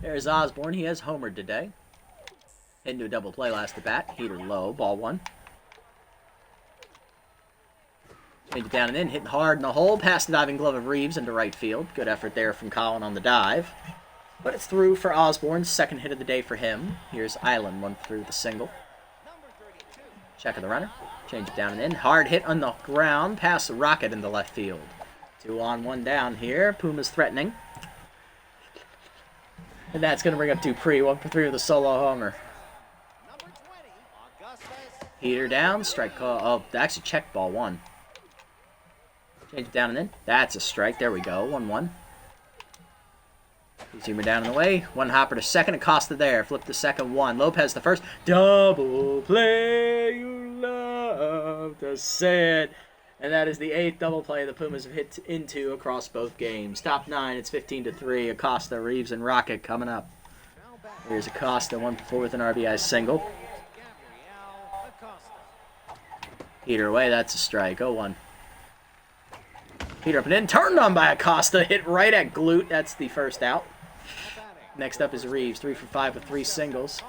There's Osborne. He has homered today. Into a double play last at bat. Heater low. Ball 1. Change it down and in. Hitting hard in the hole. Past the diving glove of Reeves into right field. Good effort there from Colin on the dive. But it's through for Osborne. Second hit of the day for him. Here's Island. One through the single. Check of the runner. Change it down and in. Hard hit on the ground. Past the Rocket into left field. 2 on, 1 down here. Pumas threatening. And that's going to bring up Dupree. 1 for 3 with a solo homer. Heater down. Strike call. Oh, actually check ball 1. Change it down and in. That's a strike. There we go. 1-1. Zoomer down in the way. 1 hopper to second. Acosta there. Flip the second 1. Lopez the first. Double play. You love to say it. And that is the 8th double play the Pumas have hit into across both games. Top 9. It's 15-3. Acosta, Reeves, and Rocket coming up. Here's Acosta. 1 for 4 with an RBI single. Heater away. That's a strike. 0-1. Heater up and in. Turned on by Acosta. Hit right at glute. That's the first out. Next up is Reeves. 3 for 5 with 3 singles.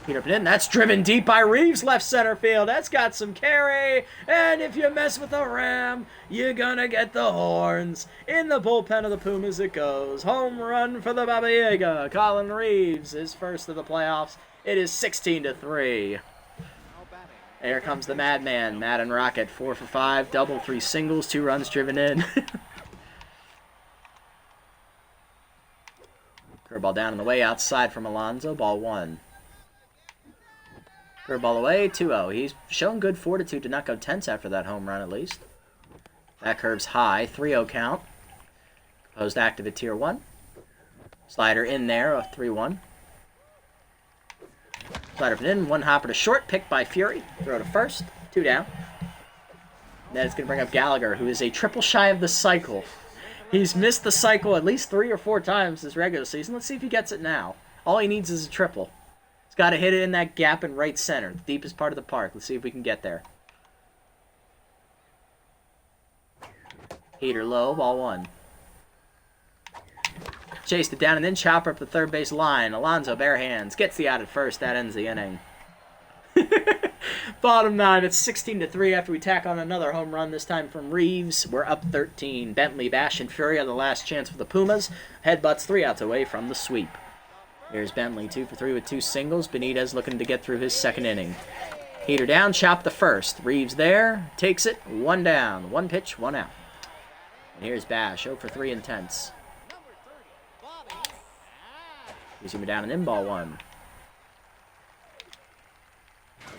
Heater up and in. That's driven deep by Reeves. Left center field. That's got some carry. And if you mess with a Ram, you're gonna get the horns. In the bullpen of the Pumas it goes. Home run for the Baba Yaga. Colin Reeves, his first of the playoffs. It is 16-3. Here comes the madman, Madden Rocket, 4 for 5, double, 3 singles, 2 runs driven in. Curveball down on the way, outside from Alonso, ball 1. Curveball away, 2-0. He's shown good fortitude to not go tense after that home run at least. That curve's high, 3-0 count. Opposed active at tier 1. Slider in there, a 3-1. Slider up and in, 1 hopper to short, picked by Fury. Throw to first, 2 down. That is going to bring up Gallagher, who is a triple shy of the cycle. He's missed the cycle at least 3 or 4 times this regular season. Let's see if he gets it now. All he needs is a triple. He's got to hit it in that gap in right center, the deepest part of the park. Let's see if we can get there. Heater low, ball 1. Chased it down and then chopper up the third base line. Alonso, bare hands, gets the out at first. That ends the inning. Bottom 9, it's 16-3 after we tack on another home run, this time from Reeves. We're up 13. Bentley, Bash, and Fury are the last chance for the Pumas. Headbutts 3 outs away from the sweep. Here's Bentley, 2 for 3 with 2 singles. Benitez looking to get through his second inning. Heater down, chop the first. Reeves there, takes it, 1 down. 1 pitch, 1 out. And here's Bash, 0 for 3 intense. Zoomer down and in, ball 1.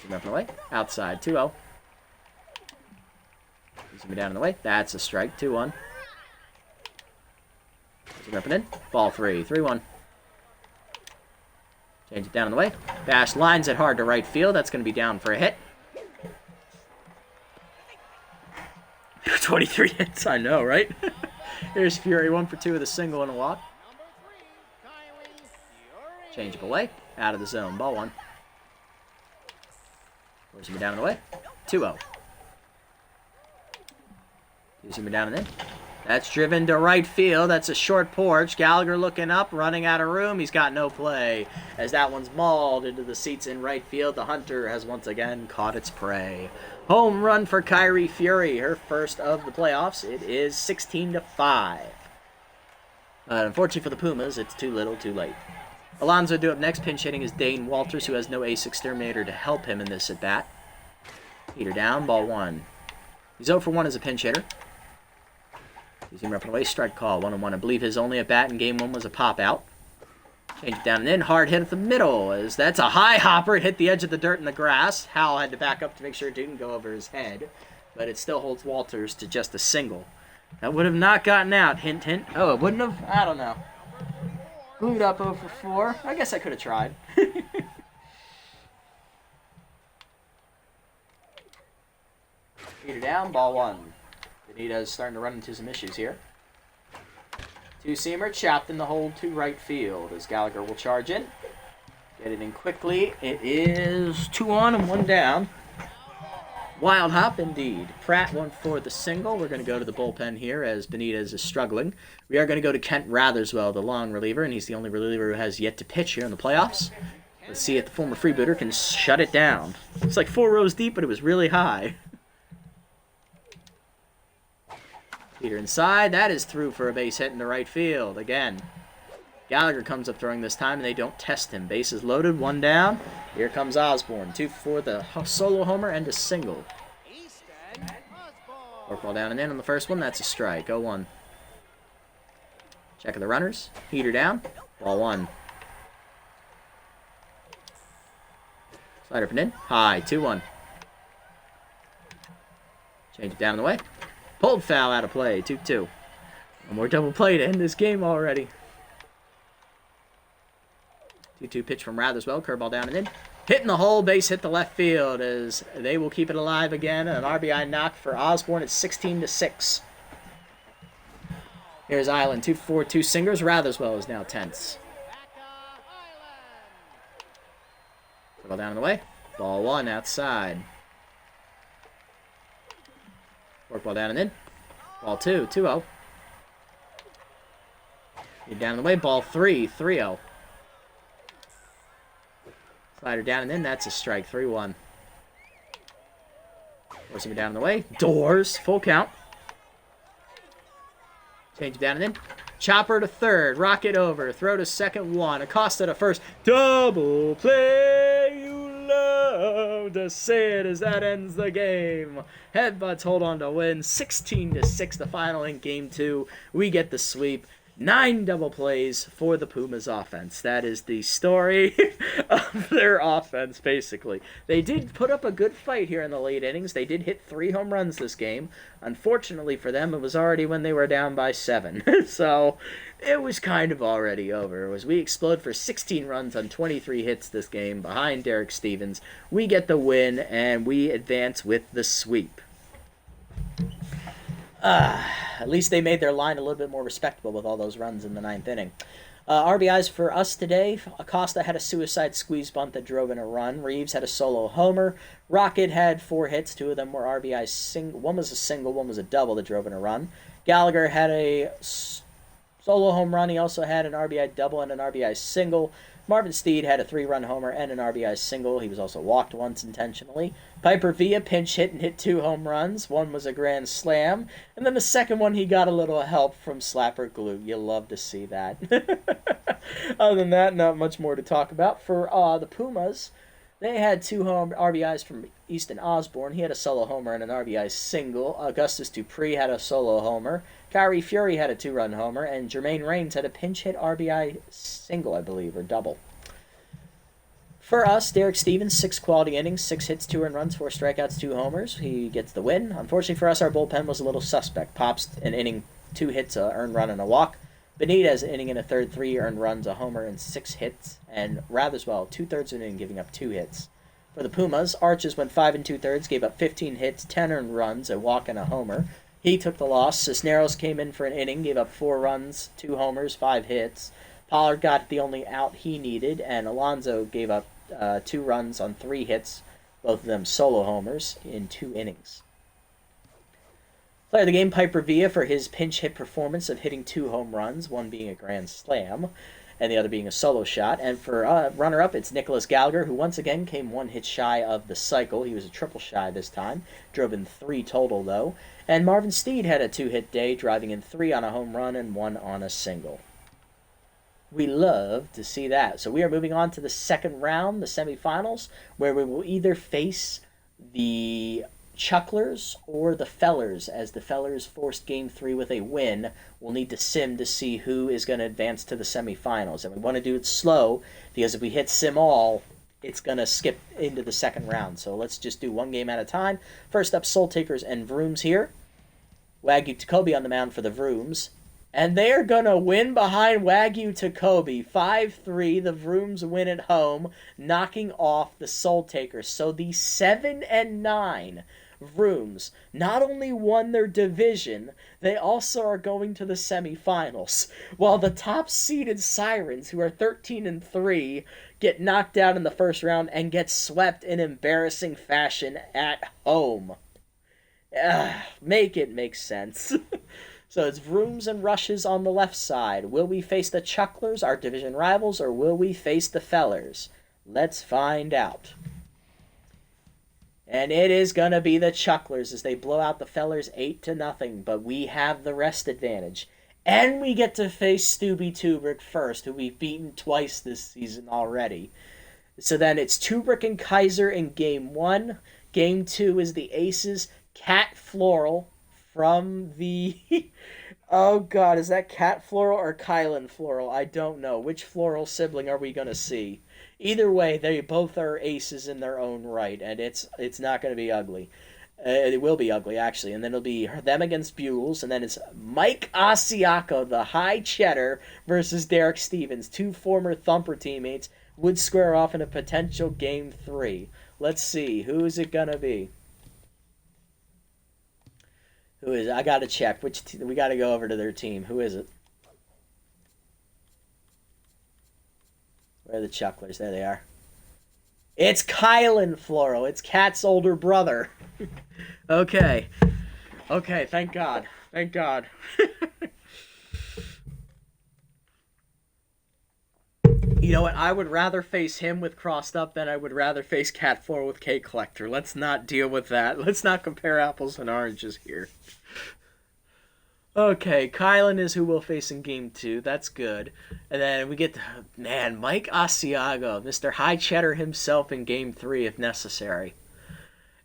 Zoomer up and away. Outside, 2-0. Zoomer down and away. That's a strike, 2-1. Zoomer up and in, ball 3, 3-1. Change it down and away. Bash lines it hard to right field. That's going to be down for a hit. 23 hits, I know, right? Here's Fury, 1 for 2 with a single and a walk. Change up away, out of the zone, ball 1. Zoomer down and away, 2-0. Zoomer down and in. That's driven to right field. That's a short porch. Gallagher looking up, running out of room. He's got no play. As that one's mauled into the seats in right field, the Hunter has once again caught its prey. Home run for Kyrie Fury, her first of the playoffs. It is 16-5. Unfortunately for the Pumas, it's too little, too late. Alonso due up next. Pinch hitting is Dane Walters, who has no ace exterminator to help him in this at-bat. Heater down, ball 1. He's 0 for 1 as a pinch hitter. He's up and away, strike call, 1-1. I believe his only at-bat in game 1 was a pop-out. Change it down and in, hard hit at the middle. As that's a high hopper. It hit the edge of the dirt and the grass. Howell had to back up to make sure it didn't go over his head. But it still holds Walters to just a single. That would have not gotten out. Hint, hint. Oh, it wouldn't have? I don't know. Glued up 0 for 4. I guess I could have tried. Feeder down, ball 1. Benitez starting to run into some issues here. Two-seamer chopped in the hole to right field as Gallagher will charge in. Get it in quickly. It is 2 on and 1 down. Wild hop indeed. Pratt went for the single. We're going to go to the bullpen here as Benitez is struggling. We are going to go to Kent Ratherswell, the long reliever, and he's the only reliever who has yet to pitch here in the playoffs. Let's see if the former freebooter can shut it down. It's like 4 rows deep, but it was really high. Peter inside. That is through for a base hit into right field. Again, Gallagher comes up throwing this time, and they don't test him. Bases loaded, 1 down. Here comes Osborne. 2 for the solo homer and a single. Fork ball down and in on the first one. That's a strike. 0-1. Check of the runners. Heater down. Ball 1. Slider up and in. High. 2-1. Change it down the way. Pulled foul out of play. 2-2. One more double play to end this game already. 2-2 pitch from Ratherswell. Curveball down and in. Hitting the hole. Base hit the left field as they will keep it alive again. An RBI knock for Osborne. It's 16-6. Here's Island. 2-4, 2 singers. Ratherswell is now tense. Curveball down and away. Ball 1 outside. Fork ball down and in. Ball 2, 2-0. Down and away. Ball 3, 3-0. Slider down and in. That's a strike. 3-1. Forcing it down and away. Doors. Full count. Change it down and in. Chopper to third. Rocket over. Throw to second. 1. Acosta to first. Double play. You love to say it as that ends the game. Headbutts hold on to win. 16-6 the final in game 2. We get the sweep. 9 double plays for the Pumas offense. That is the story of their offense, basically. They did put up a good fight here in the late innings. They did hit 3 home runs this game. Unfortunately for them, it was already when they were down by 7. So it was kind of already over. As we explode for 16 runs on 23 hits this game behind Derek Stevens, we get the win, and we advance with the sweep. At least they made their line a little bit more respectable with all those runs in the 9th inning. RBIs for us today. Acosta had a suicide squeeze bunt that drove in a run. Reeves had a solo homer. Rocket had 4 hits. 2 of them were RBIs. One was a single, one was a double that drove in a run. Gallagher had a solo home run. He also had an RBI double and an RBI single. Marvin Steed had a 3-run homer and an RBI single. He was also walked once intentionally. Piper Villa pinch hit and hit 2 home runs. One was a grand slam. And then the second one, he got a little help from Slapper Glue. You love to see that. Other than that, not much more to talk about. For the Pumas, they had 2 home RBIs from Easton Osborne. He had a solo homer and an RBI single. Augustus Dupree had a solo homer. Kyrie Fury had a 2-run homer. And Jermaine Raines had a pinch hit RBI single, I believe, or double. For us, Derek Stevens, 6 quality innings, 6 hits, 2 earned runs, 4 strikeouts, 2 homers. He gets the win. Unfortunately for us, our bullpen was a little suspect. Pops an inning, 2 hits, a earned run, and a walk. Benitez, an inning and a third, 3 earned runs, a homer, and 6 hits. And Ratherswell, 2/3 of an inning, giving up 2 hits. For the Pumas, Arches went 5 2/3, gave up 15 hits, 10 earned runs, a walk, and a homer. He took the loss. Cisneros came in for an inning, gave up 4 runs, 2 homers, 5 hits. Pollard got the only out he needed, and Alonso gave up 2 runs on 3 hits, both of them solo homers, in 2 innings. Player of the game, Piper Villa, for his pinch hit performance of hitting 2 home runs, one being a grand slam, and the other being a solo shot. And for runner-up, it's Nicholas Gallagher, who once again came 1 hit shy of the cycle. He was a triple shy this time, drove in 3 total, though. And Marvin Steed had a 2-hit day, driving in 3 on a home run and 1 on a single. We love to see that. So we are moving on to the second round, the semifinals, where we will either face the Chucklers or the Fellers, as the Fellers forced Game 3 with a win. We'll need to sim to see who is going to advance to the semifinals. And we want to do it slow, because if we hit sim all, it's going to skip into the second round. So let's just do one game at a time. First up, Soul Takers and Vrooms here. Wagyu Takobi on the mound for the Vrooms. And they're going to win behind Wagyu Takobi. 5-3. The Vrooms win at home, knocking off the Soul Takers. So the 7-9 Vrooms not only won their division, they also are going to the semifinals. While the top-seeded Sirens, who are 13-3, get knocked out in the first round and get swept in embarrassing fashion at home. Make it make sense. So it's Vrooms and Rushes on the left side. Will we face the Chucklers, our division rivals, or will we face the Fellers? Let's find out. And it is going to be the Chucklers as they blow out the Fellers 8-0, but we have the rest advantage. And we get to face Stubby Tubrick first, who we've beaten twice this season already. So then it's Tubrick and Kaiser in Game 1. Game 2 is the Aces, Cat Floral from the... Oh god, is that Cat Floral or Kylan Floral? I don't know. Which floral sibling are we going to see? Either way, they both are aces in their own right, and it's not going to be ugly. It will be ugly, actually. And then it'll be them against Bugles, and then it's Mike Asiaco, the high cheddar, versus Derek Stevens. Two former Thumper teammates would square off in a potential Game 3. Let's see. Who is it going to be? Who is it? I got to check. We got to go over to their team. Who is it? Where are the Chucklers? There they are. It's Kylan Floral. It's Cat's older brother. Okay. Okay, thank God. Thank God. You know what? I would rather face him with crossed up than I would rather face Cat Floral with K Collector. Let's not deal with that. Let's not compare apples and oranges here. Okay, Kylan is who we'll face in Game 2. That's good. And then we get, man, Mike Asiago, Mr. High Cheddar himself in Game 3 if necessary.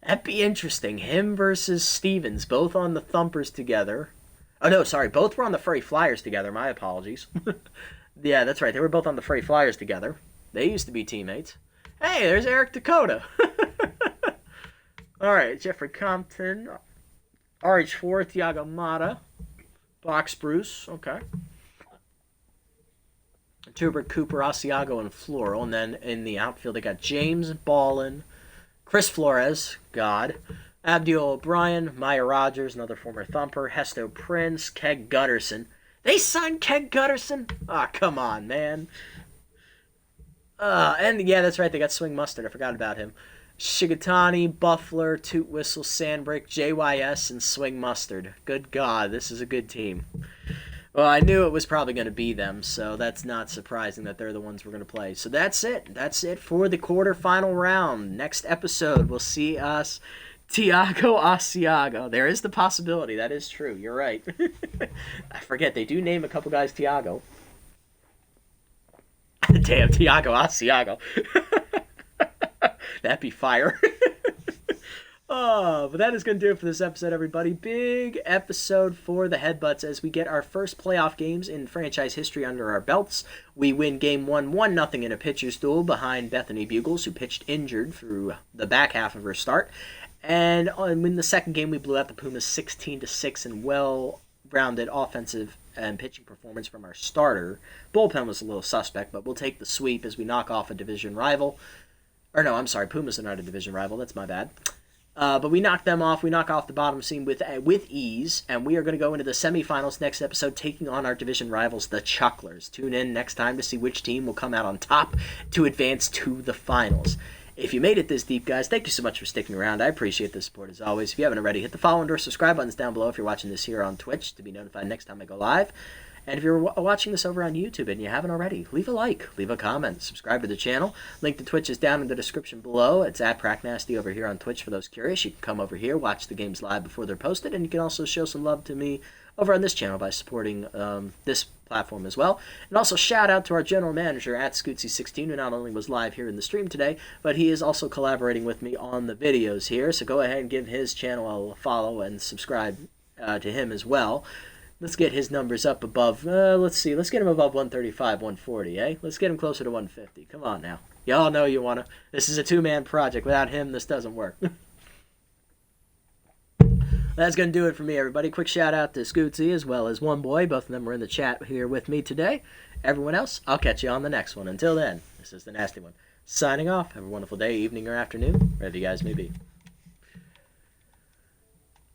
That'd be interesting. Him versus Stevens, both on the Thumpers together. Oh, no, sorry. Both were on the Furry Flyers together. My apologies. Yeah, that's right. They were both on the Furry Flyers together. They used to be teammates. Hey, there's Eric Dakota. All right, Jeffrey Compton, RH4, Thiago Mata, Box Bruce, okay. Tuber, Cooper, Asiago, and Floral. And then in the outfield, they got James Ballin, Chris Flores, God, Abdiel O'Brien, Maya Rogers, another former Thumper, Hesto Prince, Keg Gutterson. They signed Keg Gutterson? Ah, oh, come on, man. And yeah, that's right, they got Swing Mustard. I forgot about him. Shigatani, Buffler, Toot Whistle, Sandbreak, JYS, and Swing Mustard. Good God, this is a good team. Well, I knew it was probably going to be them, so that's not surprising that they're the ones we're going to play. So that's it. That's it for the quarterfinal round. Next episode, we'll see us, Thiago Asiago. There is the possibility. That is true. You're right. I forget. They do name a couple guys Thiago. Damn, Thiago Asiago. That'd be fire. Oh, but that is going to do it for this episode, everybody. Big episode for the Headbutts as we get our first playoff games in franchise history under our belts. We win Game 1, 1-0 in a pitcher's duel behind Bethany Bugles, who pitched injured through the back half of her start. And in the second game, we blew out the Pumas 16-6 in well-rounded offensive and pitching performance from our starter. Bullpen was a little suspect, but we'll take the sweep as we knock off a division rival. Or no, I'm sorry, Pumas are not a division rival. That's my bad. But we knock them off. We knock off the bottom seed with ease, and we are going to go into the semifinals next episode, taking on our division rivals, the Chucklers. Tune in next time to see which team will come out on top to advance to the finals. If you made it this deep, guys, thank you so much for sticking around. I appreciate the support as always. If you haven't already, hit the follow and or subscribe buttons down below if you're watching this here on Twitch to be notified next time I go live. And if you're watching this over on YouTube and you haven't already, leave a like, leave a comment, subscribe to the channel. Link to Twitch is down in the description below. It's at PrackNasty over here on Twitch for those curious. You can come over here, watch the games live before they're posted, and you can also show some love to me over on this channel by supporting this platform as well. And also shout out to our general manager at Scootsy16, who not only was live here in the stream today, but he is also collaborating with me on the videos here. So go ahead and give his channel a follow and subscribe to him as well. Let's get his numbers up above, let's see, let's get him above 135, 140, eh? Let's get him closer to 150. Come on now. Y'all know you want to. This is a two-man project. Without him, this doesn't work. That's going to do it for me, everybody. Quick shout out to Scootsy as well as One Boy. Both of them were in the chat here with me today. Everyone else, I'll catch you on the next one. Until then, this is the Nasty One. Signing off. Have a wonderful day, evening, or afternoon, wherever you guys may be.